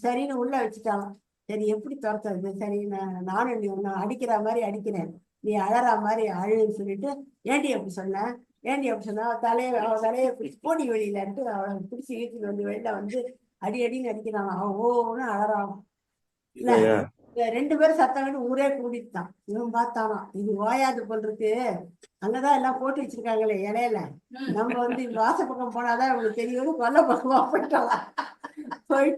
சரின்னு உள்ள வச்சுட்டான். சரி எப்படி துரத்துறது? சரி நானும் நீ உன்னை அடிக்கிற மாதிரி அடிக்கிறேன், நீ அழற மாதிரி அழுன்னு சொல்லிட்டு ஏண்டி அப்படி சொன்ன ஏண்டி அப்படி சொன்னா அவன் தலையை பிடிச்சி போடி வெளியிலன்ட்டு அவளை பிடிச்சி இழுத்துட்டு வந்து வெளியில வந்து அடி அடின்னு அடிக்கிறான். அவன் ஓன்னு அழறான். இல்ல 2 பேரும் சத்தம் ஊரே கூடிட்டான். இவன் பார்த்தானா இது ஓயாது போல் அங்கதான் எல்லாம் போட்டு வச்சிருக்காங்களே இலையில, நம்ம வந்து வாசப்பக்கம் போனாதான் அவங்களுக்கு தெரியும். கொல்ல பக்கமா போயிட்டான். போய்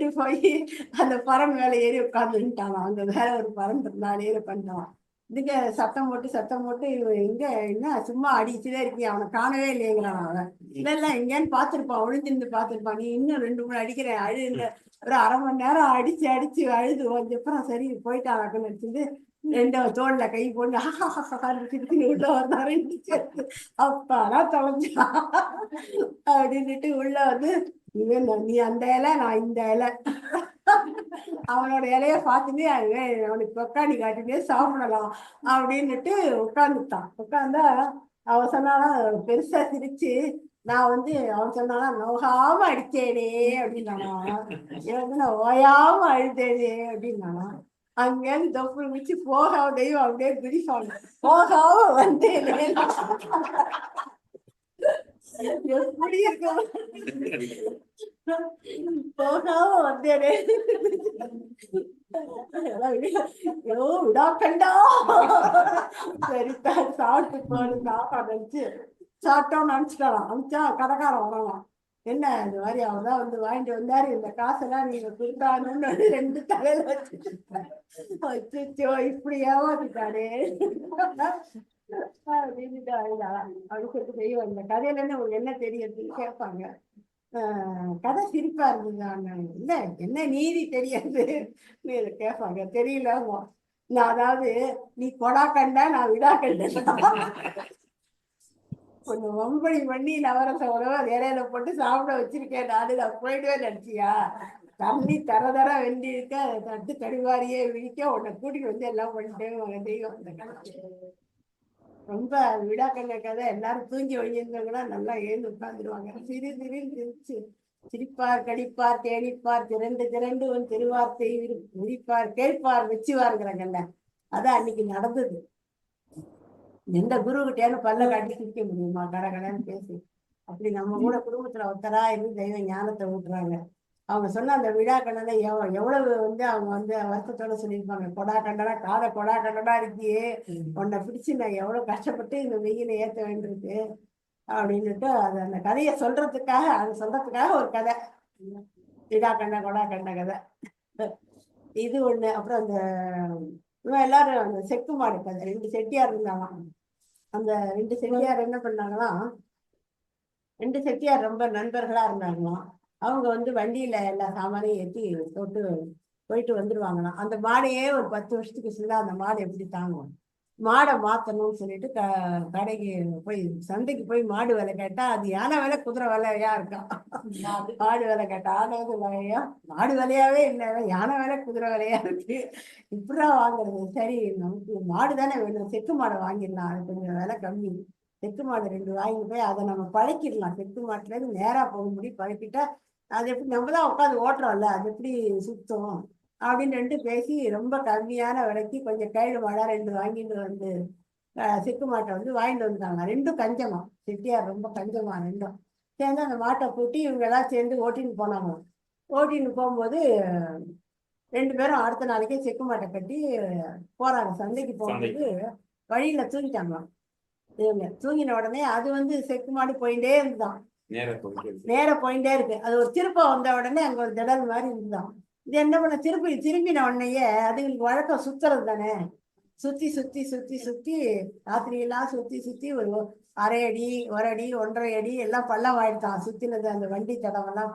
அந்த பறன் மேல ஏறி உட்காந்துட்டான். அங்க வேற ஒரு பறன் இருந்தான் ஏறி பண்ணிட்டான். இதுங்க சத்தம் போட்டு இவன் எங்க என்ன சும்மா அடிச்சுட்டே இருக்கீங்க, அவனை காணவே இல்லைங்கிறான். அவன் இல்ல எங்கேன்னு பாத்துருப்பான், ஒளிஞ்சிருந்து பாத்துருப்பான். நீ இன்னும் 2 3 அடிக்கிறேன் அழு. ஒரு அரை மணி நேரம் அடிச்சு அழுது வந்தப்புறம் சரி போயிட்டான் நினைச்சது. 2 தோல்ல கை போட்டு உள்ள வந்தாரு. அப்பாதான் தொலைஞ்சான் அப்படின்னுட்டு உள்ள வந்து நீ அந்த இலை நான் இந்த இலை அவனோட இலைய பார்த்துட்டு அவனுக்கு கொக்காடி காட்டினே சாப்பிடலாம் அப்படின்னுட்டு உட்கார்ந்தா அவன் சொன்னாலும் பெருசா சிரிச்சு நான் வந்து அவன் சொன்னானா நோகாம அடிச்சேனே அப்படின்னானா, நான் ஓயாம அழுதேனே அப்படின்னானா. அங்கேருந்து தொப்பு மிச்சு போகாதையும் அப்படியே பிடிப்பாங்க. போகாம வந்தேனே எப்படி இருக்க போகாம வந்தேனே விடாக்கண்டா. சரித்தா சாப்பிட்டு போடு சாப்பாடு வச்சு சாப்பிட்டோம்னு நினைச்சிட்டாராம். அனுப்பிச்சா கடைக்காரன் வரலாம். என்ன இந்த மாதிரி அவர்தான் வந்து வாங்கிட்டு வந்தாரு, இந்த காசெல்லாம் நீங்க கொடுத்தாங்கன்னு 2 தலையில வச்சுச்சோ இப்படி ஏமாத்திட்டாரு அப்படின்ட்டு அழுதாளாம். அப்படி சொல்லிட்டு செய்வோம். இந்த கதையில இருந்து உங்களுக்கு என்ன தெரியுதுன்னு கேட்பாங்க. கதை சிரிப்பா இருந்தது. இல்ல என்ன நீதி தெரியாது கேட்பாங்க. தெரியல நான் அதாவது நீ கொடா கண்டா நான் விடா கண்டேன். கொஞ்சம் வம்படி பண்ணி நவரச உணவை இலையில போட்டு சாப்பிட வச்சிருக்கேன் நான் போயிடுவே நினைச்சியா? தண்ணி தர வெண்டி இருக்க தட்டு கடிவாரியே விழிக்க உன்னை கூட்டிட்டு வந்து எல்லாம் பண்ணிட்டேன் தெய்வம். ரொம்ப விடாக்கண்ண கதை. எல்லாரும் தூங்கி வழியிருந்தவங்கன்னா நல்லா எழுந்து உட்காந்துருவாங்க. சிரிச்சு சிரிப்பார் கடிப்பார் தேடிப்பார் திரண்டு உன் திருவார்த்தை முடிப்பார் கேட்பார் மெச்சுவாருங்கிறாங்கல்ல. அதான் அன்னைக்கு நடந்தது. எந்த குரு கிட்டேன்னு பல்ல காட்டி சிரிக்க முடியுமா? கடகடன்னு பேசி அப்படி நம்ம கூட குடும்பத்துல ஒருத்தரா இருந்து தெய்வ ஞானத்தை ஊட்டுறாங்க. அவங்க சொன்ன அந்த விழா கண்டனை எவ்வளவு வந்து அவங்க வந்து வருத்தத்தோட சொல்லியிருப்பாங்க. கொடா கண்டனா கொடா கண்டனா இருக்கியே, உன்னை பிடிச்சு நான் எவ்வளவு கஷ்டப்பட்டு இந்த வெயில ஏத்த வேண்டியிருக்கு அப்படின்னுட்டு அந்த கதையை சொல்றதுக்காக ஒரு கதை. விழா கண்ட கொடா கண்ட கதை இது ஒண்ணு. அப்புறம் அந்த இவன் எல்லாரும் அந்த செக்கு மாடு கதை. 2 செட்டியார் இருந்தாங்களாம். அந்த 2 செட்டியார் என்ன பண்ணாங்களாம், 2 செட்டியார் ரொம்ப நண்பர்களா இருந்தாங்களாம். அவங்க வந்து வண்டியில எல்லா சாமானையும் ஏற்றி போயிட்டு வந்துருவாங்களாம். அந்த மாடையே ஒரு 10 வருஷத்துக்கு ஃபுல்லா அந்த மாடு எப்படி தாங்கும். மாடை மாத்தணும்னு சொல்லிட்டு கடைக்கு போய் சந்தைக்கு போய் மாடு விலை கேட்டா அது யானை விலை குதிரை விலையா இருக்கா. மாடு விலை கேட்டா ஆனது விலையா, மாடு விலையாவே இல்லை, யானை விலை குதிரை விலையா இருக்கு. இப்படிதான் வாங்குறது. சரி நமக்கு மாடு தானே வேணும், செக்கு மாடை வாங்கிடலாம், அது கொஞ்சம் விலை கம்மி. செக்கு மாடு 2 வாங்கி போய் அதை நம்ம பழக்கிடலாம். செக்கு மாட்டுல இருந்து நேரா போக முடியும் பழக்கிட்டா அது எப்படி நம்ம தான் உட்காந்து ஓட்டுறோம்ல அது எப்படி சுத்தம் அப்படின்னு 2 பேசி ரொம்ப கம்மியான விலைக்கு கொஞ்சம் கைடு மாடா 2 வாங்கிட்டு வந்து செக்கு மாட்டை வந்து வாங்கிட்டு வந்துட்டாங்க. 2 கஞ்சமா. செட்டியார் ரொம்ப கஞ்சமா 2 சேர்ந்து அந்த மாட்டை பூட்டி இவங்க எல்லாம் சேர்ந்து ஓட்டின்னு போனாங்க. ஓட்டின்னு போகும்போது 2 பேரும் அடுத்த நாளைக்கே செக்கு மாட்டை கட்டி போறாங்க. சந்தைக்கு போகும்போது வழியில தூங்கிட்டாங்களாம். இவங்க தூங்கின உடனே அது வந்து செக்கு மாடு போயிட்டே இருந்தான். நேர போயிட்டே இருக்கு. அது ஒரு திருப்பம் வந்த உடனே அங்க ஒரு திடல் மாதிரி இருந்தான். இது என்ன பண்ண திரும்பின உடனேயே அதுங்களுக்கு வழக்கம் சுத்துறது தானே. சுத்தி சுத்தி சுத்தி சுத்தி ராத்திரியெல்லாம் சுத்தி சுத்தி ஒரு அரை அடி, ஒரு அடி, 1.5 அடி எல்லாம் பள்ளம் ஆயிடுச்சான். சுத்தினது அந்த வண்டி தடமெல்லாம்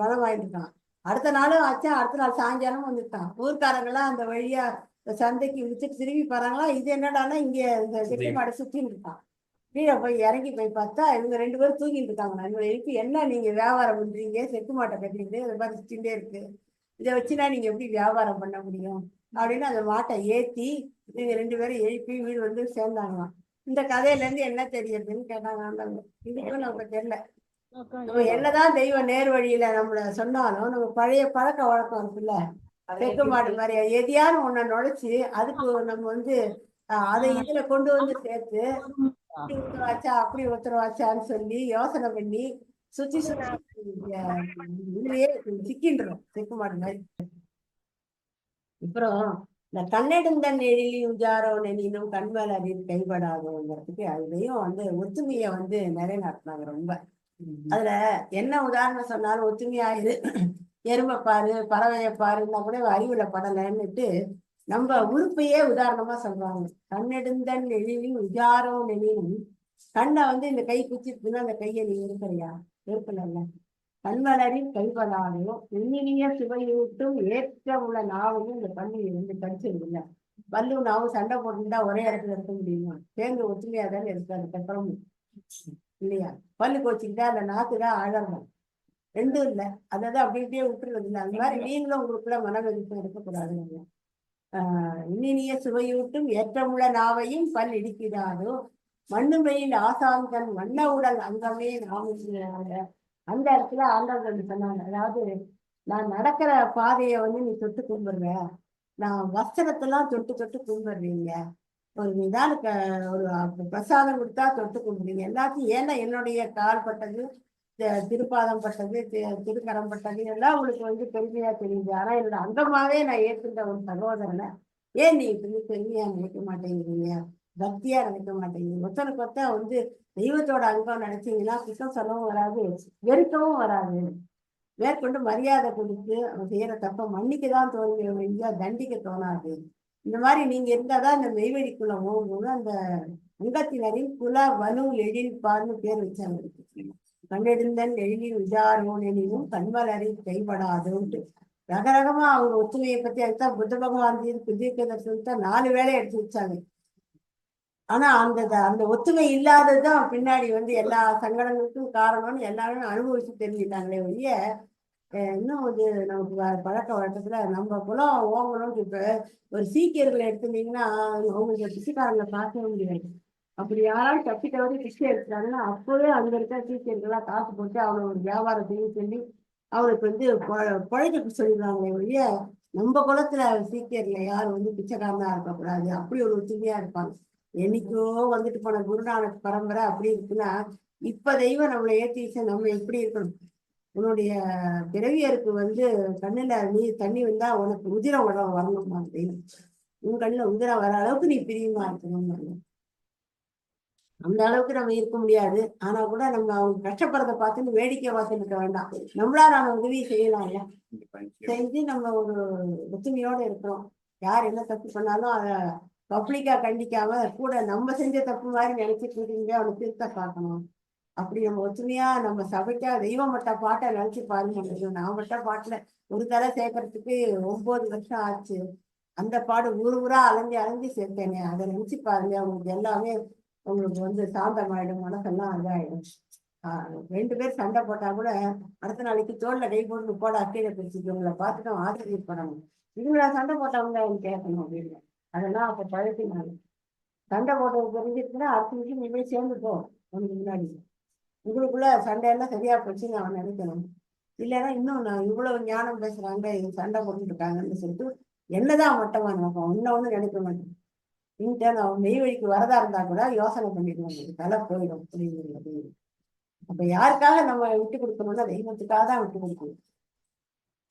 பள்ளம் ஆயிட்டுருக்கான். அடுத்த நாளும் ஆச்சா, அடுத்த நாள் சாயங்காலமும் வந்துட்டான். ஊர்க்காரங்கெல்லாம் அந்த வழியா சந்தைக்கு வித்துட்டு திரும்பி போறாங்களா, இது என்னடான்னா இங்க இந்த செட்டி மாடை சுத்தின்னு இருக்கான். கீழே போய் இறங்கி போய் பார்த்தா இவங்க 2 பேரும் தூங்கிட்டு இருக்காங்க. இவங்க எழுப்பி, என்ன நீங்க வியாபாரம் பண்றீங்க, செக்கு மாட்டை கட்டிட்டு இது மாதிரி சுத்தின்டே இருக்கு, இதை வச்சுனா நீங்க எப்படி வியாபாரம் பண்ண முடியும் அப்படின்னு அந்த மாட்டை ஏத்தி இவங்க 2 பேரும் எழுப்பி வீடு வந்து சேர்ந்தாங்களாம். இந்த கதையில இருந்து என்ன தெரியுதுன்னு கேட்டாங்க ஆண்டவங்க. இதுக்கும் நமக்கு தெரியல. நம்ம என்னதான் தெய்வம் நேர் வழியில நம்மள சொன்னாலும் நம்ம பழைய பழக்க வழக்கம் இருக்குல்ல, செக்கு மாடு மாதிரி எதையாவது ஒண்ண நுழைச்சு அதுக்கு நம்ம வந்து அதை இதுல கொண்டு வந்து சேர்த்து இப்படி உத்தரவாச்சா அப்படி உத்தரவாச்சான்னு சொல்லி யோசனை பண்ணி சுத்தி சுத்தி இதுலயே சிக்கின்றோம் செக்கு மாடு மாதிரி. அப்புறம் இந்த கண்ணெடுந்தன் எழிலி உஜாரோ நெனினும் கண்மேல் அறிவு கைப்படாதோங்கிறதுக்கு அதுலயும் வந்து ஒத்துமையை வந்து நிலைநாட்டினாங்க ரொம்ப. அதுல என்ன உதாரணம் சொன்னாலும் ஒத்துமையா இது எறும்பை பாரு, பறவையை பாருன்னா கூட அறிவுல படலைன்னுட்டு நம்ம உறுப்பையே உதாரணமா சொல்றாங்க. கண்ணெடுந்தன் எழிலி உஜாரோ நெனினும், கண்ணை வந்து இந்த கை குச்சிருக்குன்னா அந்த கையை நீ இருக்கிறியா, இருக்கல. கண்மலரின் கைப்படாதையும் எண்ணினிய சுவையூட்டும் ஏற்ற உள்ள நாவையும் இந்த பள்ளியை வந்து கடிச்சிருக்குல்ல. பல்லு நாவும் சண்டை போட்டுட்டா ஒரே இடத்துல இருக்க முடியுமா? சேர்ந்து ஒத்துமையா தானே இருக்காது கப்பறம் இல்லையா? பல்லு கோச்சிக்கிட்டா அந்த நாக்குதான் அழகும். ரெண்டும் இல்லை, அதாவது அப்படி இப்படியே விட்டுறது இல்லை. அந்த மாதிரி நீங்களும் உங்களுக்குள்ள மனவெழுப்பம் இருக்கக்கூடாது. இன்னினிய சுவையூட்டும் ஏற்றமுள்ள நாவையும் பல் இடிக்கிறாரோ மண்ணுமையில் ஆசாந்தன் வண்ண உடல் அங்கமே நாம. அந்த இடத்துல ஆண்டவர்கள் சொன்னாங்க, அதாவது நான் நடக்கிற பாதையை வந்து நீ தொட்டு கும்பிடுற, நான் வஸ்திரத்தெல்லாம் தொட்டு தொட்டு கும்பிடுறீங்க, ஒரு நிதான ஒரு பிரசாதம் கொடுத்தா தொட்டு கும்பிடுறீங்க எல்லாத்தையும். ஏன்னா என்னுடைய கால் பட்டது, திருப்பாதம் பட்டது, திருக்கரம் பட்டது எல்லாம் உங்களுக்கு வந்து பெருமையா தெரியுது. ஆனா என்னோட அங்கமாவே நான் ஏற்றுக்கிட்ட ஒரு சகோதரனை ஏன் நீ இப்படி பெருமையா நினைக்க மாட்டேங்கிறீங்க, பக்தியா நினைக்க மாட்டேங்குது? ஒருத்தனுக்கு ஒருத்த வந்து தெய்வத்தோட அங்கம் நினைச்சீங்கன்னா குற்றம் சொல்லவும் வராது, வெறுக்கவும் வராது. மேற்கொண்டு மரியாதை கொடுத்து அவன் செய்யற தப்ப மன்னிக்கதான் தோணுங்க, தண்டிக்க தோணாது. இந்த மாதிரி நீங்க இருந்தாதான் இந்த மெய்வெளிக்குள்ள போகும்போது அந்த அங்கத்தினரின் குல வலு எழில்பார்னு பேர் வச்சாங்க. கண்ணெடுந்தன் எழிலில் விஜாரோனினும் கண்மலரி கைப்படாதுன்ட்டு ரகரகமா அவங்க ஒத்துமையை பத்தி அதுதான் புத்த பகவான் தீர்க்க தரிசனத்தை 4 வேலை எடுத்து வச்சாங்க. ஆனா அந்த ஒத்துமை இல்லாததுதான் பின்னாடி வந்து எல்லா சங்கடங்களுக்கும் காரணம்னு எல்லாரும் அனுபவிச்சு தெரிஞ்சுட்டாங்களே ஒழிய இன்னும் வந்து நமக்கு பழக்க வழக்கத்துல நம்ம குலம் ஓங்கணும்னு. இப்ப ஒரு சீக்கியர்களை எடுத்துட்டீங்கன்னா அவங்களுக்கு பிச்சைக்காரங்களை பார்க்கவே முடியாது. அப்படி யாராலும் தப்பி தவறி பிச்சை எடுத்துட்டாங்கன்னா அப்பவே அங்க இருக்க சீக்கியர்கள்லாம் காசு போட்டு அவனை ஒரு வியாபாரம் செய்ய சொல்லி அவனுக்கு வந்து பழைக்க சொல்லிடுறாங்களே ஒழிய நம்ம குலத்துல சீக்கியர்ல யாரும் வந்து பிச்சைக்காரனா இருக்கக்கூடாது. அப்படி ஒரு ஒத்துமையா இருப்பாங்க. என்னைக்கோ வந்துட்டு போன குருநானக் பரம்பரை அப்படி இருக்குன்னா இப்ப தெய்வம் நம்மளை ஏற்றிச்சு நம்ம எப்படி இருக்கணும்? உன்னுடைய பிறவியருக்கு வந்து கண்ணுல நீ தண்ணி வந்தா உனக்கு உதிரம் வரணும் அப்படின்னு, உன் கண்ணுல உதிரம் வர அளவுக்கு நீ பிரியமா இருக்கணும். அந்த அளவுக்கு நம்ம இருக்க முடியாது. ஆனா கூட நம்ம அவங்க கஷ்டப்படுறதை பார்த்துன்னு வேடிக்கை பார்த்துட்டு இருக்க வேண்டாம். நம்மளா நம்ம உதவி செய்யலாம்ல, செஞ்சு நம்ம ஒரு ஒத்துமையோட இருக்கிறோம். யார் என்ன தப்பு பண்ணாலும் அதை பப்ளிக்கா கண்டிக்காம கூட நம்ம செஞ்ச தப்பு மாதிரி நினைச்சிட்டு இருக்கீங்க, அவனை திருத்த பார்க்கணும். அப்படி நம்ம ஒத்துமையா நம்ம சபைக்கா தெய்வம் மட்ட பாட்டை நினைச்சு பாருங்க. நான் மட்ட பாட்டுல ஒரு தலை சேர்க்கறதுக்கு 9 வருஷம் ஆச்சு. அந்த பாடு ஊர் ஊரா அலைஞ்சு அலைஞ்சு சேர்த்தேனே, அதை நினைச்சு பாருங்க. உங்களுக்கு எல்லாமே உங்களுக்கு வந்து சாந்தமாயிடும், மனசெல்லாம் இதாயிடும். 2 பேர் சண்டை போட்டா கூட அடுத்த நாளைக்கு தோல்ல கை போட்டு போட அக்கையில பிரிச்சுட்டு உங்களை பார்த்துட்டு ஆச்சரியப்படணும். இதுங்களா சண்டை போட்டவங்க கேட்கணும் அப்படின்னு. அதெல்லாம் அப்ப பழத்தினாங்க. சண்டை போட்டது தெரிஞ்சிருக்குன்னா அடுத்த நிமிஷம் நீங்களே சேர்ந்துப்போ உனக்கு முன்னாடி. உங்களுக்குள்ள சண்டையெல்லாம் சரியா போச்சுன்னு அவன் நினைக்கணும். இல்லைன்னா இன்னும் நான் இவ்வளவு ஞானம் பேசுறாங்க, இது சண்டை போட்டுட்டு இருக்காங்கன்னு சொல்லிட்டு என்னதான் மட்டமா நினைப்போம், இன்னொன்னு நினைக்க மாட்டேன். அவன் மெய் வழிக்கு வரதா இருந்தா கூட யோசனை பண்ணிடுவாங்க, தலை போயிடும் அப்படிங்கிறது. அப்ப யாருக்காக நம்ம விட்டு கொடுக்கணும்னா தெய்வத்துக்காக தான் விட்டு கொடுக்கணும்.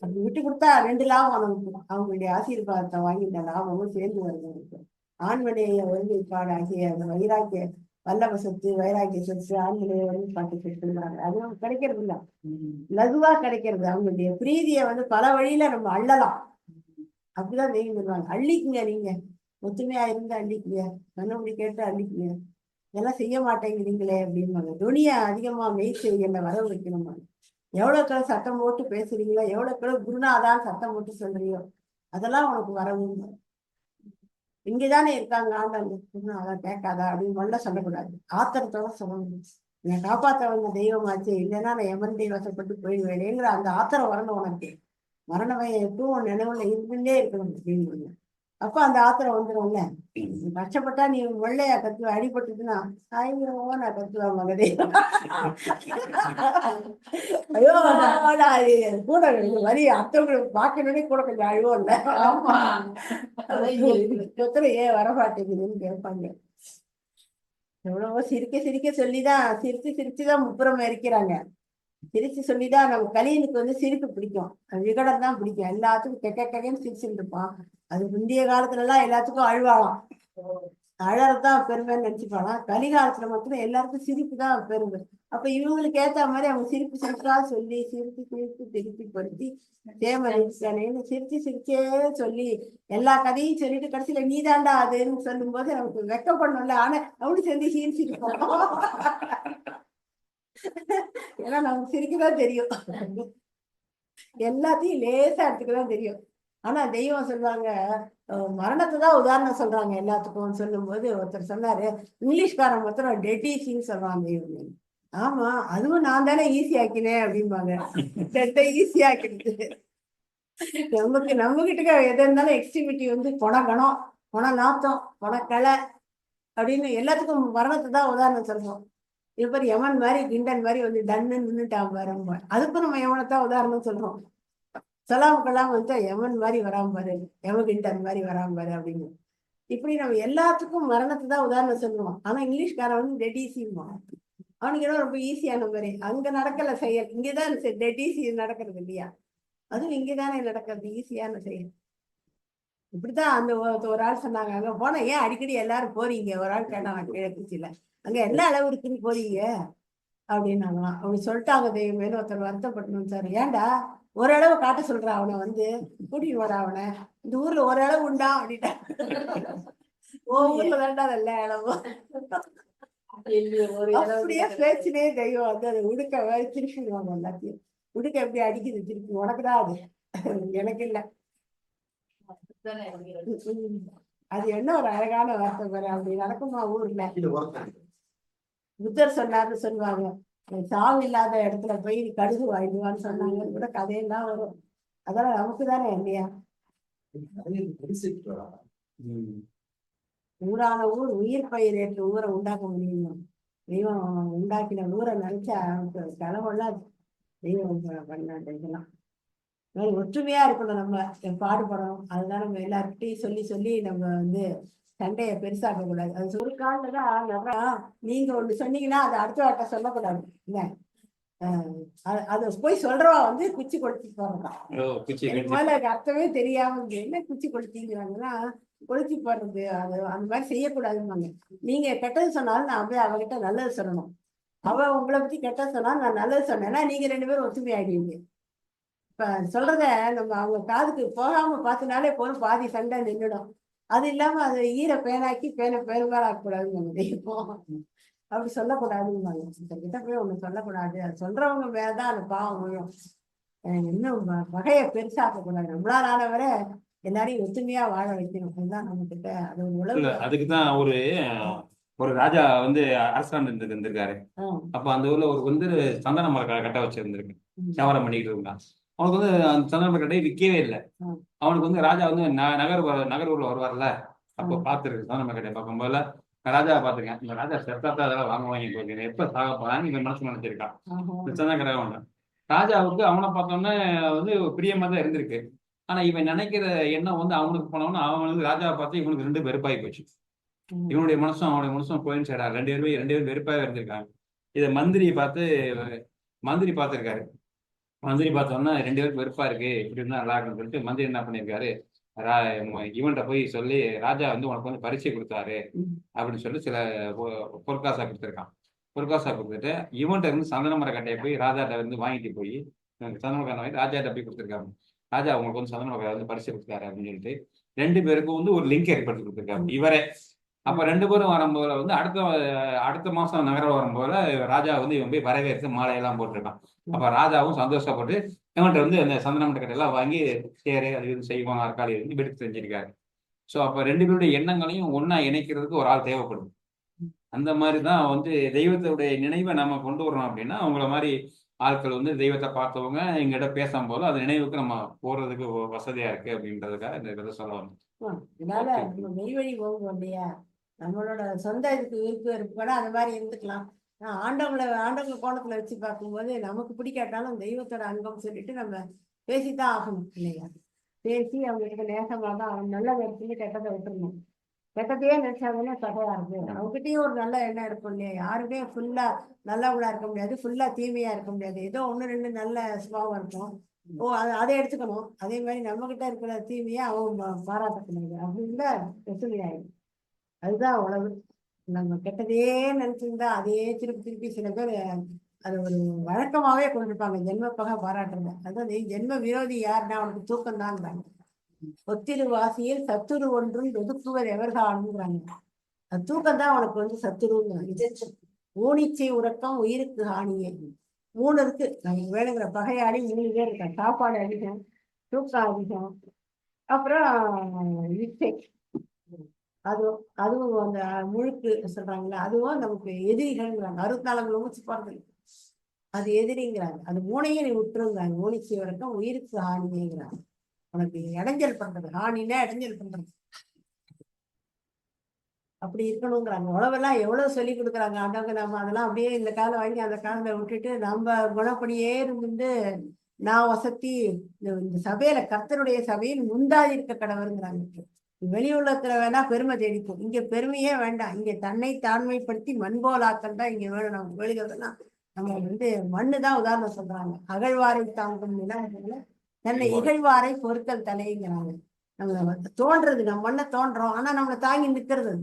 அப்படி விட்டு கொடுத்தா 2 லாபம் அவனுக்கு, அவங்களுடைய ஆசீர்வாதத்தை வாங்கி இந்த லாபமும் சேர்ந்து வருது. ஆண்மனைய ஒருமைப்பாடாகிய அந்த வைராக்கிய வல்லப சொத்து, வைராகிய சொத்து, ஆங்கிலேய பாட்டு சொத்துங்கிறாங்க. அதுவும் கிடைக்கிறது இல்ல, லகுவா கிடைக்கிறது. அவங்களுடைய பிரீதியை பல வழியில நம்ம அள்ளலாம். அப்படிதான் தெய்வம் சொல்லுவாங்க, அள்ளிக்குங்க நீங்க, ஒத்துமையா இருந்து அள்ளிக்குங்க, கண்ணபடி கேட்டு அள்ளிக்குங்க, இதெல்லாம் செய்ய மாட்டேங்கிறீங்களே அப்படின்பாங்க. துணியை அதிகமா மெய் செய்ய வர வைக்கணும். எவ்வளவுக்கு சத்தம் போட்டு பேசுறீங்களோ, எவ்வளவுக்கு குருநாதான் சத்தம் போட்டு சொல்றீங்களோ, அதெல்லாம் உனக்கு வரவும். இங்கதானே இருக்காங்க ஆண்டாங்க, அதான் கேட்காதா அப்படின்னு மொல்ல சொல்லக்கூடாது, ஆத்திரத்தோட சொல்லணும். என்னை காப்பாத்த வந்த தெய்வமாச்சு, இல்லைன்னா நான் எமன் தெய்வசப்பட்டு போயிடுவேனேங்கிற அந்த ஆத்திரம் வரணும் உனக்கு. மரணவை எப்பவும் நினைவுல இருந்துட்டே இருக்கணும் அப்படின்னு. அப்ப அந்த ஆத்திரம் வந்துடும்ல. கஷ்டப்பட்டா நீ வெள்ளையா கத்துவ, அடிபட்டுச்சுன்னா ஐயோ நான் கத்துவேன் மகதே, ஐயோ கூட வரி அத்தவங்களுக்கு பார்க்கணுன்னே கூட கொஞ்சம் அழுவோம் இல்ல. ஆமா, ஏன் வரமாட்டேங்குதுன்னு கேட்பாங்க. எவ்வளவோ சிரிக்க சிரிக்க சொல்லிதான், சிரிச்சு சிரிச்சுதான் முப்புறம் இருக்கிறாங்க. சிரிச்சு சொல்லிதான் நம்ம கலியனுக்கு சிரிப்பு பிடிக்கும், விகடம் தான் பிடிக்கும். எல்லாத்துக்கும் கெக்கன்னு சிரிச்சுட்டு இருப்பான். அது முந்தைய காலத்துல எல்லாம் எல்லாத்துக்கும் அழுவாளாம், அழறதான் பெருமைன்னு நினைச்சுப்பானா. கலிகாலத்துல மட்டும் எல்லாருக்கும் சிரிப்பு தான் பெருமை. அப்ப இவங்களுக்கு ஏத்த மாதிரி அவங்க சிரிப்பு சிரிப்பா சொல்லி சிரிப்பு சிரிப்பு திருப்பி படுத்தி தேமன்னு சிரிச்சு சிரிச்சே சொல்லி எல்லா கதையும் சொல்லிட்டு கடைசியில நீதாண்டா அதுன்னு சொல்லும் போது நமக்கு வெக்கப்படணும்ல. ஆனா அவனு சேர்ந்து சிரிச்சிருப்போம், ஏன்னா நமக்கு சிரிக்கதான் தெரியும், எல்லாத்தையும் லேசா எடுத்துக்கதான் தெரியும். ஆனா தெய்வம் சொல்லுவாங்க, மரணத்தை தான் உதாரணம் சொல்றாங்க எல்லாத்துக்கும் சொல்லும் போது ஒருத்தர் சொன்னாரு, இங்கிலீஷ்காரன் மொத்தம் டெட் ஈஸின்னு சொல்றாங்க இவங்க. ஆமா, அதுவும் நான் தானே ஈஸி ஆக்கினேன் அப்படிம்பாங்க. டெட்டை ஈஸி ஆக்கிடுது. நம்ம கிட்ட எது இருந்தாலும் எக்ஸ்ட்ரிமிட்டி பொணகணம், பொண நாத்தம், பொணக்கலை அப்படின்னு எல்லாத்துக்கும் மரணத்தை தான் உதாரணம் சொல்றோம். இப்ப யமன் மாதிரி கிண்டன் மாதிரி டன்னு நின்றுட்டான் பாரு, அதுக்கும் நம்ம யமனைத்தான் உதாரணம் சொல்றோம். சொல்லாமக்கெல்லாம் யமன் மாதிரி வராம பாரு, யமகிண்டன் மாதிரி வராம பாரு அப்படின்னு. இப்படி நம்ம எல்லாத்துக்கும் மரணத்தை தான் உதாரணம் சொல்லுவோம். ஆனா இங்கிலீஷ்காரன் டெட் ஈஸிமா, அவனுக்கு என்ன ரொம்ப ஈஸியான மாதிரி. அங்க நடக்கல செயல், இங்கதான் டெட் ஈஸி நடக்கிறது இல்லையா, அதுவும் இங்கதானே நடக்கிறது ஈஸியான செயல். இப்படித்தான் அந்த ஒரு ஆள் சொன்னாங்க, அங்க போனா ஏன் அடிக்கடி எல்லாரும் போறீங்க, ஒரு ஆள் கேட்டாங்க கிழக்குச்சியில, அங்க என்ன அளவு இருக்குன்னு போறீங்க அப்படின்னாங்களாம். அப்படி சொல்லிட்டாங்க தெய்வமேனு ஒருத்தர் வருத்தப்பட்டணும் சார். ஏன்டா ஓரளவு காட்ட சொல்ற, அவனை கூட்டிட்டு வர, அவனை இந்த ஊர்ல ஓரளவு உண்டா அப்படின்ட்டா. ஓ ஊர்ல வேண்டா நல்ல அளவு, அப்படியே பேச்சுனே தெய்வம் அதை உடுக்க திருப்பிடுவாங்க எல்லாத்தையும். உடுக்க எப்படி அடிக்குது திருப்பி, உனக்குதான் அது, எனக்கு இல்லை. அது என்ன ஒரு அழகான வார்த்தை பாரு, அப்படி நடக்குமா ஊர்ல. புத்தர் சொன்னார்னு சொல்லுவாங்க, சாவு இல்லாத இடத்துல போய் கடுகு வாங்கிடுவான்னு சொன்னாங்க கூட கதையெல்லாம் வரும். அதெல்லாம் நமக்கு தானே இல்லையா. ஊரான ஊர் உயிர் பயிர் ஏற்று ஊரை உண்டாக்க முடியும். தெய்வம் உண்டாக்கின ஊரை நினைச்சா தலைவெல்லாம் தெய்வம் பண்ணாண்ட இதெல்லாம். ஒற்றுமையா இருக்கணும், நம்ம பாடுபடணும். அதுதான் நம்ம எல்லார்கிட்டையும் சொல்லி சொல்லி நம்ம சண்டையை பெருசாக்க கூடாது. அது ஒரு காலதான் நீங்க ஒண்ணு சொன்னீங்கன்னா அதை அடுத்த வார்த்தை சொல்லக்கூடாது இல்ல. அது போய் சொல்றவா குச்சி கொளுத்தி போடுறான். முதல்ல அர்த்தமே தெரியாம என்ன குச்சி கொளுத்திங்கிறாங்கன்னா கொளுத்தி போடுறது, அது அந்த மாதிரி செய்யக்கூடாதுன்னு. நீங்க கெட்டது சொன்னாலும் நான் போய் அவகிட்ட நல்லது சொல்லணும். அவ உங்களை பத்தி கெட்டது சொன்னாலும் நான் நல்லது சொன்னேன்னா நீங்க 2 பேரும் ஒத்துமை ஆகிடுவீங்க. இப்ப சொல்றத நம்ம அவங்க காதுக்கு போகாம பார்த்தினாலே போதும், பாதி சண்டை நின்றுடும். அது இல்லாம அதை ஈர பேனாக்கி பெரும்பாலாக்கக்கூடாதுன்னு நம்ம தெய்வம். அப்படி சொல்லக்கூடாதுன்னு கிட்ட போய் ஒண்ணு சொல்லக்கூடாது. அது சொல்றவங்க மேலதான் அந்த பாவம் விழும். இன்னும் வகையை பெருசாக்க கூடாது. நம்மளால ஆனவரை எல்லாரையும் ஒத்துமையா வாழ வைக்கணும். அதுதான் நம்ம கிட்ட அது உழவு. அதுக்குதான் ஒரு ராஜா அரசாண்டு இருந்திருக்காரு. அப்ப அந்த ஊர்ல ஒரு சந்தன மரம் கட்ட வச்சிருந்திருக்கு, வியாபாரம் பண்ணிட்டு இருந்தான். அவனுக்கு அந்த சந்தன மரம் கட்டையை விற்கவே இல்லை. அவனுக்கு ராஜா நகர் ஊர்ல வருவார்ல, அப்போ பார்த்துருக்கு சந்தன மரம் கட்டையை பார்க்கும்போது ராஜாவை பார்த்துருக்கேன். இந்த ராஜா செத்தாத்தான் அதெல்லாம் வாங்குவாங்க, எப்ப சாக போறான்னு இவன் மனசு நினைச்சிருக்கான். இந்த சந்தன கடை ஒண்ணு ராஜாவுக்கு அவனை பார்த்தோன்னே பிரியமா தான் இருந்திருக்கு. ஆனா இவன் நினைக்கிற எண்ணம் அவனுக்கு போனவன அவன் ராஜாவை பார்த்து இவனுக்கு 2 வெறுப்பாகி போச்சு. இவனுடைய மனசும் அவனுடைய மனசும் கோயின்சைடா 2 பேரும் வெறுப்பாக இருந்திருக்காங்க. இதை மந்திரி பார்த்திருக்காரு. மந்திரி பார்த்தோம்னா 2 பேருக்கு வெறுப்பா இருக்கு, இப்படி இருந்தா நல்லா இருக்குன்னு சொல்லிட்டு மந்திரி என்ன பண்ணிருக்காரு, இவன்கிட்ட போய் சொல்லி ராஜா வந்து உனக்கு வந்து பரிசை கொடுத்தாரு ம். அப்படின்னு சொல்லி சில பொற்காசா கொடுத்துருக்கான். பொற்காசா கொடுத்துட்டு இவன்கிட்ட இருந்து சந்தன மர கட்டையை போய் ராஜாட்ட வந்து வாங்கிட்டு போய் சந்தன மர கட்டை வாங்கி ராஜாட்ட போய் கொடுத்துருக்காங்க. ராஜா உங்களுக்கு வந்து சந்தன மர வந்து பரிசு கொடுத்தாரு அப்படின்னு சொல்லிட்டு 2 பேருக்கும் வந்து ஒரு லிங்க் ஏற்படுத்தி கொடுத்துருக்காரு இவரே. அப்ப 2 பேரும் வரும்போது வந்து அடுத்த மாசம் நகரம் வரும்போது ராஜா வந்து இவன் போய் வரவேற்று மாலையெல்லாம் போட்டிருக்கான். அப்ப ராஜாவும் சந்தோஷப்பட்டு இவன்கிட்ட வந்து அந்த சந்தன மர கட்டை எல்லாம் வாங்கி சேரு அது இது செய்வான் நாற்காலி வந்து எடுத்து செஞ்சிருக்காரு. ஸோ அப்ப 2 பேருடைய எண்ணங்களையும் ஒண்ணா இணைக்கிறதுக்கு ஒரு ஆள் தேவைப்படும். அந்த மாதிரி தான் வந்து தெய்வத்துடைய நினைவை நம்ம கொண்டு வரணும் அப்படின்னா அவங்கள மாதிரி ஆட்கள் வந்து தெய்வத்தை பார்த்தவங்க எங்கிட்ட பேசும்போது அது நினைவுக்கு நம்ம போறதுக்கு வசதியா இருக்கு அப்படின்றதுக்காக இந்த இதை சொல்ல வந்தோம். இதனால நம்ம மெய்வழி போகும் இல்லையா, நம்மளோட சொந்த இதுக்கு விருப்பு கூட அந்த மாதிரி இருந்துக்கலாம். ஆண்டவங்களை கோணத்துல வச்சு பார்க்கும்போது நமக்கு பிடிக்காட்டாலும் தெய்வத்தோட அங்கம் சொல்லிட்டு நம்ம பேசித்தான் ஆகணும் இல்லையா. பேசி அவங்ககிட்ட நேசமாக தான் அவன் நல்லதை இருக்குன்னு கெட்டதை விட்டுருணும். கெட்டதையே நினைச்சாங்கன்னா சகையா இருக்கு. அவங்ககிட்டயும் ஒரு நல்ல எண்ணம் இருக்கும் இல்லையா. யாருமே ஃபுல்லா நல்லவங்களா இருக்க முடியாது, ஃபுல்லா தீமையா இருக்க முடியாது. ஏதோ 1-2 நல்ல சுபாவம் இருக்கும். அதை எடுத்துக்கணும். அதே மாதிரி நம்ம கிட்ட இருக்கிற தீமையை அவங்க பாராட்டக்கூடாது அப்படின்னு ஒத்துமையாயிடும். அதுதான் உழவு. நம்ம கெட்டதையே நினைச்சிருந்தா அதையே திருப்பி திருப்பி சில பேர் அது ஒரு வழக்கமாவே கொண்டிருப்பாங்க, ஜென்மப்பக பாராட்டுறது. அதாவது ஜென்ம விரோதி யாருன்னா அவனுக்கு தூக்கம் தான்ங்கிறாங்க. ஒத்திரு வாசியில் சத்துரு ஒன்றும் ஒதுக்குவர் எவர்காணுங்கிறாங்க. அது தூக்கம் தான் அவனுக்கு வந்து சத்துருங்கிறாங்க. ஊனிச்சை உறக்கம் உயிருக்கு ஹானியே. 3 இருக்கு நமக்கு வேணுங்கிற பகையாளி 3 பேர் இருக்காங்க. சாப்பாடு அதிகம், தூக்கம் அதிகம், அப்புறம் இச்சை. அதுவும் அந்த முழுக்கு சொல்றாங்களே அதுவும் நமக்கு எதிரிகள்ங்கிறாங்க. 64 மூச்சு போறது அது எதிரிங்கிறாங்க. அது 3ஐயும் நீ விட்டுருங்கிறாங்க. ஊனிச்சை உறக்கம் உயிருக்கு ஹானியேங்கிறாங்க. உனக்கு இடைஞ்சல் பண்றது, ஹானினா இடைஞ்சல் பண்றது, அப்படி இருக்கணுங்கிறாங்க. உழவெல்லாம் எவ்வளவு சொல்லி கொடுக்குறாங்க ஆண்டவங்க. நம்ம அதெல்லாம் அப்படியே இந்த காலம் வாங்கி அந்த காலத்தை விட்டுட்டு நம்ம குணப்படியே இருந்து நான் வசதி இந்த சபையில கர்த்தருடைய சபையில் முந்தாதி இருக்க கடவுளுங்கிறாங்க. வெளி உலகத்துல வேணா பெருமை தேடிப்போம், இங்க பெருமையே வேண்டாம். இங்க தன்னை தாழ்மைப்படுத்தி மண்போலாக்கள் தான் இங்க வேணும். நம்ம வெளிகளெல்லாம் நம்ம வந்து மண்ணுதான் உதாரணம் சொல்றாங்க. அகழ்வாரை தாங்கும் நிலம் தன்னை இகழ்வாரை பொருட்கள் தலைங்கிறாங்க. நம்ம தோன்றது, நம்ம மண்ணை தோன்றோம், ஆனா நம்மளை தாங்கி நிக்கிறது.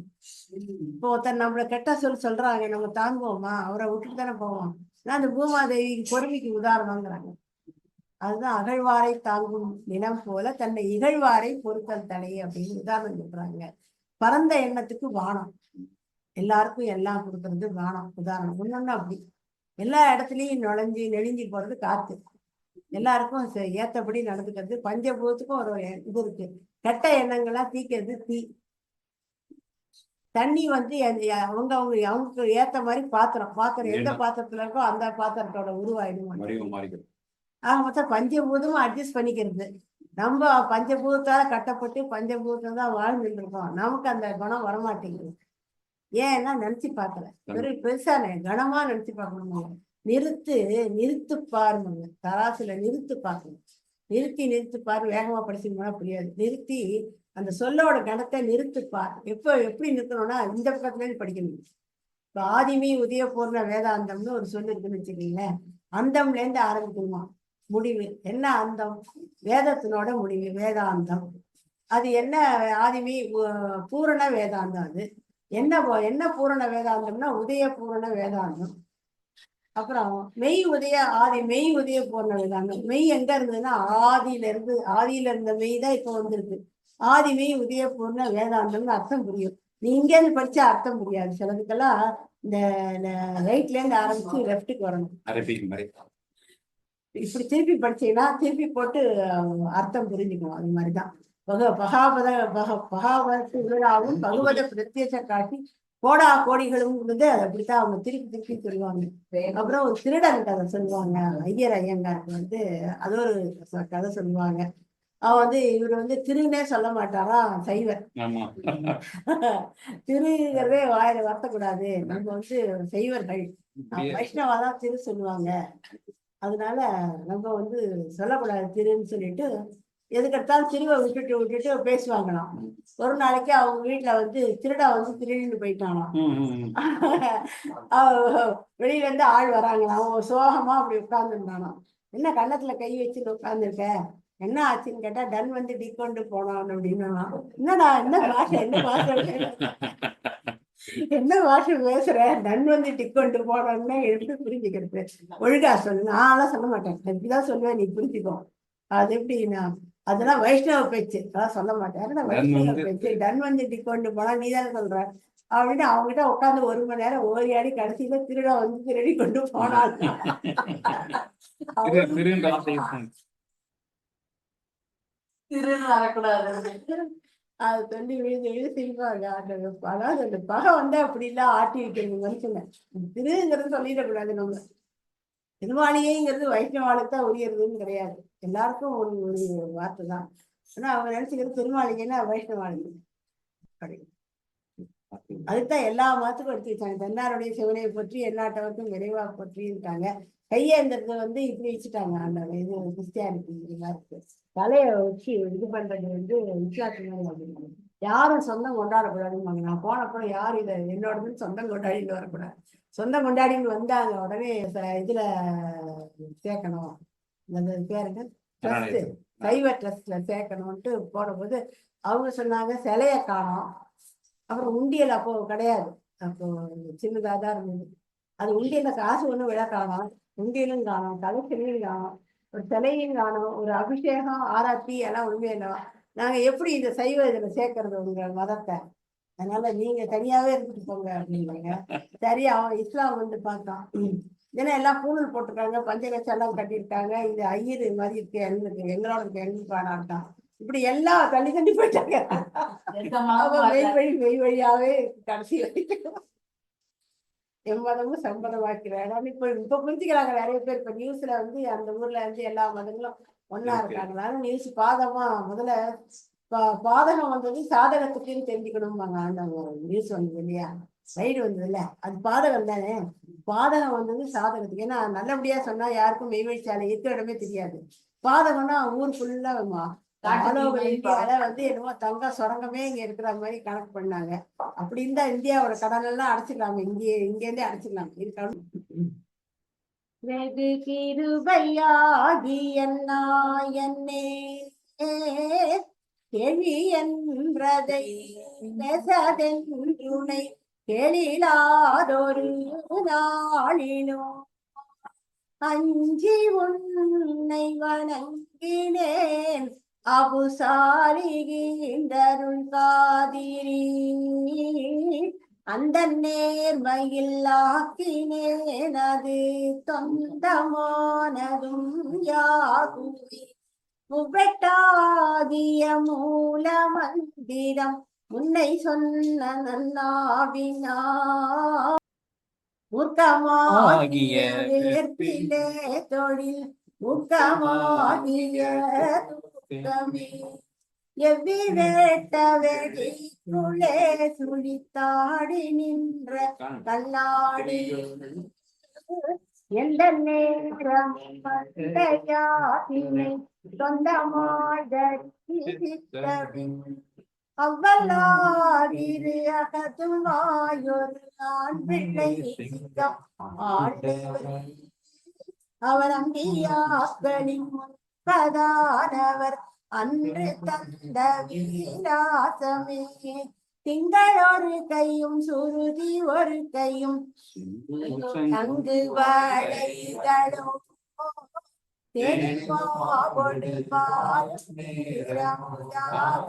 இப்போ ஒருத்தர் நம்மள கெட்ட சொல்றாங்க, நம்ம தாங்குவோமா? அவரை விட்டுட்டு தானே போவோம். அந்த பூமாதேவி பொறுமைக்கு உதாரணங்கிறாங்க. அதுதான் அகழ்வாரை தாங்கும் நிலம் போல தன்னை இகழ்வாரை பொருட்கள் தலை அப்படின்னு உதாரணம் சொல்றாங்க. பரந்த எண்ணத்துக்கு வானம், எல்லாருக்கும் எல்லாம் கொடுக்கறது வானம் உதாரணம். ஒன்னொன்னு அப்படி எல்லா இடத்துலயும் நெளிஞ்சு போறது காத்து, எல்லாருக்கும் ஏத்தபடி நடந்துக்கிறது. பஞ்சபூதத்துக்கும் ஒரு இது இருக்கு. கெட்ட எண்ணங்களா தீக்கிறது தீ. தண்ணி வந்து அவங்களுக்கு ஏத்த மாதிரி பாத்திரம் எந்த பாத்திரத்துல இருக்கோ அந்த பாத்திரத்தோட உருவாயிடும். மொத்தம் பஞ்சபூதமும் அட்ஜஸ்ட் பண்ணிக்கிறது. நம்ம பஞ்சபூதத்தால கட்டப்பட்டு பஞ்சபூதத்தை தான் வாழ்ந்துட்டு இருக்கோம். நமக்கு அந்த குணம் வரமாட்டேங்குது. ஏன்னா நினைச்சு பார்க்கல. பெருசான கனமா நினைச்சு பார்க்கணும். நிறுத்து பாருங்க. தராசுல நிறுத்து பார்க்கணும். நிறுத்து பாரு. வேகமா படிச்சுக்கணும்னா புரியாது. நிறுத்தி அந்த சொல்லோட கணத்தை நிறுத்துப்பார். எப்படி நிறுத்தணும்னா இந்த பக்கத்துல இருந்து படிக்கணும். இப்ப ஆதிமி உதயபூர்ண வேதாந்தம்னு ஒரு சொல்லு இருக்குன்னு வச்சுக்கீங்களேன். அந்தம்ல இருந்து ஆரம்பிக்கணுமா முடிவு. என்ன அந்தம்? வேதத்தினோட முடிவு வேதாந்தம். அது என்ன? ஆதிமி பூரண வேதாந்தம். அது என்ன பூரண வேதாந்தம்னா உதய பூரண வேதாந்தம். அப்புறம் மெய் உதய பூரண வேதாந்தம். மெய் எங்க இருந்ததுன்னா ஆதியில இருந்த மெய் தான் இப்ப வந்திருக்கு. ஆதி மெய் உதய பூர்ண வேதாந்தம்னு அர்த்தம் புரியும். நீ இங்க இருந்து படிச்சா அர்த்தம் புரியாது. சிலதுக்கெல்லாம் இந்த ரைட்ல இருந்து ஆரம்பிச்சு லெப்டுக்கு வரணும். இப்படி திருப்பி படிச்சீங்கன்னா திருப்பி போட்டு அர்த்தம் புரிஞ்சுக்கணும். அது மாதிரிதான் பகாவதத்து விழாவும் பகவத பிரத்யேச காட்டி கோடா கோடிகளும் அது அப்படித்தான் அவங்க திருப்பி சொல்லுவாங்க. அப்புறம் ஒரு திருடன் கதை சொல்லுவாங்க. ஐயங்காருக்கு வந்து அது ஒரு கதை சொல்லுவாங்க. அவன் இவர் திருன்னே சொல்ல மாட்டாரா சைவர். திருங்கிறதே வாயில வரக்கூடாது. நம்ம சைவர்கள் வைஷ்ணவாதான் திரு சொல்லுவாங்க. அதனால நம்ம சொல்லக்கூடாது திருன்னு சொல்லிட்டு எதுக்கெடுத்தாலும் திருவை விட்டுட்டு பேசுவாங்களாம். ஒரு நாளைக்கு அவங்க வீட்டுல திருடா திருடின்னு போயிட்டானாம். வெளியில இருந்து ஆள் வராங்களாம். அவன் சோகமா அப்படி உட்கார்ந்துருந்தானாம். என்ன கன்னத்துல கை வச்சுட்டு உட்கார்ந்துருக்க? என்ன ஆச்சுன்னு கேட்டா டன் வந்து டி கொண்டு போனான் அப்படின்னு. என்னடா என்ன பாஷை என்ன பாஷை பேசுற, டன் வந்து டிக் கொண்டு போனோம்னா எப்படி புரிஞ்சுக்கிறது? ஒழுங்கா சொல்லு. நான்லாம் சொல்ல மாட்டேன், இப்படிதான் சொல்லுவேன், நீ புரிஞ்சுக்கோ. அது எப்படின்னா அதெல்லாம் வைஷ்ணவ பேச்சு, அதெல்லாம் சொல்ல மாட்டேன். அதெல்லாம் வைஷ்ணவ பேச்சு. டன் வந்து டிக் கொண்டு போனா நீ தானே சொல்ற அப்படின்னு அவங்ககிட்ட உட்காந்து 1 மணி நேரம் ஓரியாடி கடைசியில திருடா வந்து திருடி கொண்டு போனான். திருன்னு வரக்கூடாது. அது சொல்லி விழுந்து விழுந்து சிரிப்பாங்க. அதாவது அந்த பகை வந்து அப்படி இல்ல ஆட்டி வைக்கிறது மனுஷங்க. திருங்கிறது சொல்லிடக்கூடாது. நம்ம திருவாளியேங்கிறது வைஷ்ணவாளுக்கு தான் உரியறதுன்னு கிடையாது, எல்லாருக்கும் ஒரு ஒரு வார்த்தை தான். ஆனா அவங்க நினைச்சுக்கிறது திருமாளிகைன்னா வைஷ்ணவாளுக்கு கிடையாது. அதுதான் எல்லா மதத்துக்கும் எடுத்து வச்சாங்க. தென்னாருடைய சிவனையை பற்றி எல்லாட்டவருக்கும் விரைவா பற்றி இருக்காங்க. கையேந்திரத்தை வந்து இப்படி வச்சுட்டாங்க. அந்த இது கிறிஸ்டியானிட்டி இருக்கு. தலையை வச்சு இது பண்றது வந்து விசுவாசம். யாரும் சொந்தம் கொண்டாடக்கூடாதுன்னு நான் போனப்போ யாரும் இதை என்னோடதுன்னு சொந்தம் கொண்டாடிட்டு வரக்கூடாது. சொந்தம் கொண்டாடின்னு வந்தாங்க உடனே இதுல சேர்க்கணும், அந்த பேருங்க ட்ரஸ்ட், சைவ ட்ரஸ்ட்ல சேர்க்கணும்ட்டு போடும்போது அவங்க சொன்னாங்க சிலையை காணோம். அப்புறம் உண்டியல் அப்போ கிடையாது, அப்போ சின்னதாக தான் இருந்தது. அது உண்டியல காசு ஒன்றும் விழ காணும், உண்டியலும் காணும், கலெக்ஷனையும் காணும், ஒரு சிலையும் காணும், ஒரு அபிஷேகம் ஆராத்தி எல்லாம் ஒண்ணுமே இல்லை. நாங்க எப்படி இந்த சைவ இதுல சேர்க்கறது உங்க மதத்தை? அதனால நீங்க தனியாவே இருந்துட்டு போங்க அப்படின்னாங்க. சரி, அவன் இஸ்லாம் வந்து பார்த்தான். ஏன்னா எல்லாம் பூணூல் போட்டிருக்காங்க, பஞ்சகச்சம் எல்லாம் கட்டியிருக்காங்க, இது ஐயரு மாதிரி இருக்கு, எங்களுக்கு எங்களோட இருக்கு, எங்களுக்கு வேணாட்டான். இப்படி எல்லாம் தள்ளி தள்ளி போயிட்டாங்க. மெய் வழியாவே கடைசி வரைக்கும் எம்மதமும் சம்மதமாக்கிறாங்க. இப்ப புரிஞ்சுக்கிறாங்க நிறைய பேர். இப்ப நியூஸ்ல வந்து அந்த ஊர்ல வந்து எல்லா மதங்களும் ஒன்னா இருக்காங்களா நியூஸ் பாதமா. முதல்ல பாதகம் வந்தது சாதகத்துக்குன்னு தெரிஞ்சுக்கணும்பாங்க. அந்த நியூஸ் வந்தது இல்லையா, சைடு வந்தது இல்ல, அது பாதகம் தானே. பாதகம் வந்தது சாதகத்துக்கு. ஏன்னா நல்லபடியா சொன்னா யாருக்கும் மெய்வழிச்சாலை இருக்க இடமே தெரியாது. பாதகம்னா ஊர் ஃபுல்லா இந்தியாவில வந்து என்னமோ தங்க சுரங்கமே இங்க இருக்கிற மாதிரி கணக்கு பண்ணாங்க. அப்படி இருந்தா இந்தியாவோட கடல் எல்லாம் அடைச்சிக்கலாமே, இங்கேருந்தே அடைச்சிக்கலாம் இருக்கணும். வெகு கிருபையாகி என்னே கேள்வி என்றதை நெசதென்றுனை கேளிலாதொரு நாளினோ அஞ்சி உன்னை வணங்கினேன் அபுசாரிகின்றருள் காதிரி அந்த நேர்மையில்லாக்கினேன் அது தொந்தமானதும் யாகுமே முவெட்டாதிய மூல மந்திரம் உன்னை சொன்ன நன்னாவினா ஊக்கமாகிய வேற்பிலே தொழில் ஊக்கமாகிய துக்கமே எவ்விவேட்ட வெடிக்குள்ளே சுழித்தாடி நின்ற கண்ணாடி எந்த நேரம் மண்டையாதினை சொந்தமாய்தரித்தபின் அவ்வளாவிரு அகதுமாயொரு ஆண் பிள்ளை சிங்கம் ஆண்டவர் அவர் அம்பியாக்களின் முன்பதானவர் அன்று தந்த விலாசமே திங்கள் ஒரு கையும் சுருதி ஒரு கையும் அங்கு வளைகளும் தெளிவாவொடு பாலும் நேரமுதாக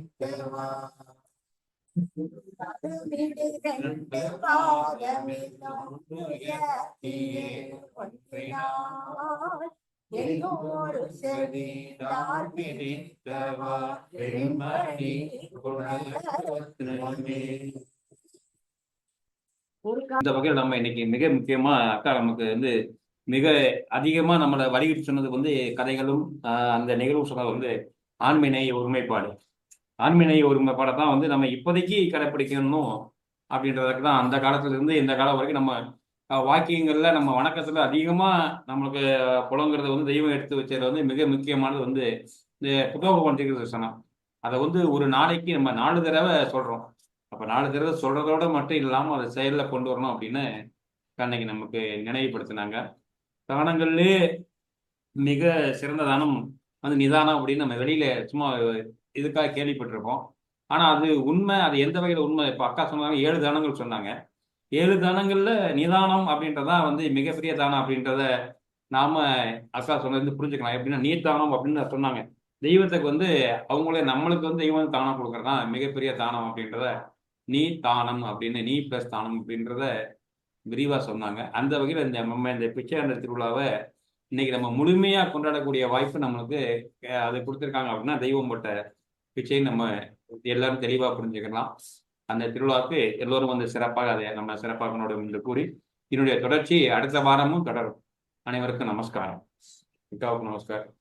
இந்த வகையில் நம்ம இன்னைக்கு மிக முக்கியமா அக்கா நமக்கு வந்து மிக அதிகமா நம்மளை வலியுறுத்தி சொன்னது வந்து கதைகளும் அந்த நிகழ்வு சொன்னது வந்து ஆண்மைநேய ஒருமைப்பாடு. ஆண்மைநேய ஒருமைப்பாடை தான் வந்து நம்ம இப்போதைக்கு கடைப்பிடிக்கணும் அப்படின்றதுக்கு தான் அந்த காலத்துல இருந்து இந்த காலம் வரைக்கும் நம்ம வாக்கியங்கள்ல நம்ம வணக்கத்துல அதிகமா நம்மளுக்கு புலங்கிறது வந்து தெய்வம் எடுத்து வச்சதுல வந்து மிக முக்கியமானது வந்து இந்த புத்தக பண்டிகை தரிசனம். அதை வந்து ஒரு நாளைக்கு நம்ம 4 தடவை சொல்றோம். அப்ப 4 தடவை சொல்றதோட மட்டும் இல்லாம அதை செயல்ல கொண்டு வரணும் அப்படின்னு அன்னைக்கு நமக்கு நினைவுபடுத்தினாங்க. தானங்கள்லே மிக சிறந்த தானம் வந்து நிதானம் அப்படின்னு நம்ம வெளியில சும்மா இதுக்காக கேள்விப்பட்டிருப்போம். ஆனா அது உண்மை. அது எந்த வகையில உண்மை? இப்ப அக்கா சொன்னாங்க 7 தானங்கள் சொன்னாங்க. 7 தானங்கள்ல நிதானம் அப்படின்றதா வந்து மிகப்பெரிய தானம் அப்படின்றத நாம அக்கா சொன்னது புரிஞ்சுக்கலாம். எப்படின்னா நீர் தானம் அப்படின்னு சொன்னாங்க. தெய்வத்துக்கு வந்து அவங்களே நம்மளுக்கு வந்து தெய்வம் தானம் கொடுக்கறதா மிகப்பெரிய தானம் அப்படின்றத நீ தானம் அப்படின்னு நீ பிளஸ் தானம் அப்படின்றத விரிவா சொன்னாங்க. அந்த வகையில் இந்த பிச்சையாண்டர் திருவிழாவை இன்னைக்கு நம்ம முழுமையா கொண்டாடக்கூடிய வாய்ப்பு நம்மளுக்கு அது கொடுத்துருக்காங்க. அப்படின்னா தெய்வம் போட்ட பிச்சைன்னு நம்ம எல்லாரும் தெளிவா புரிஞ்சுக்கலாம். அந்த திருவிழாவுக்கு எல்லோரும் வந்து சிறப்பாக அதை நம்ம சிறப்பாக கொண்டாடும் என்று கூறி என்னுடைய தொடர்ச்சி அடுத்த வாரமும் தொடரும். அனைவருக்கும் நமஸ்காரம். அக்காவுக்கு நமஸ்காரம்.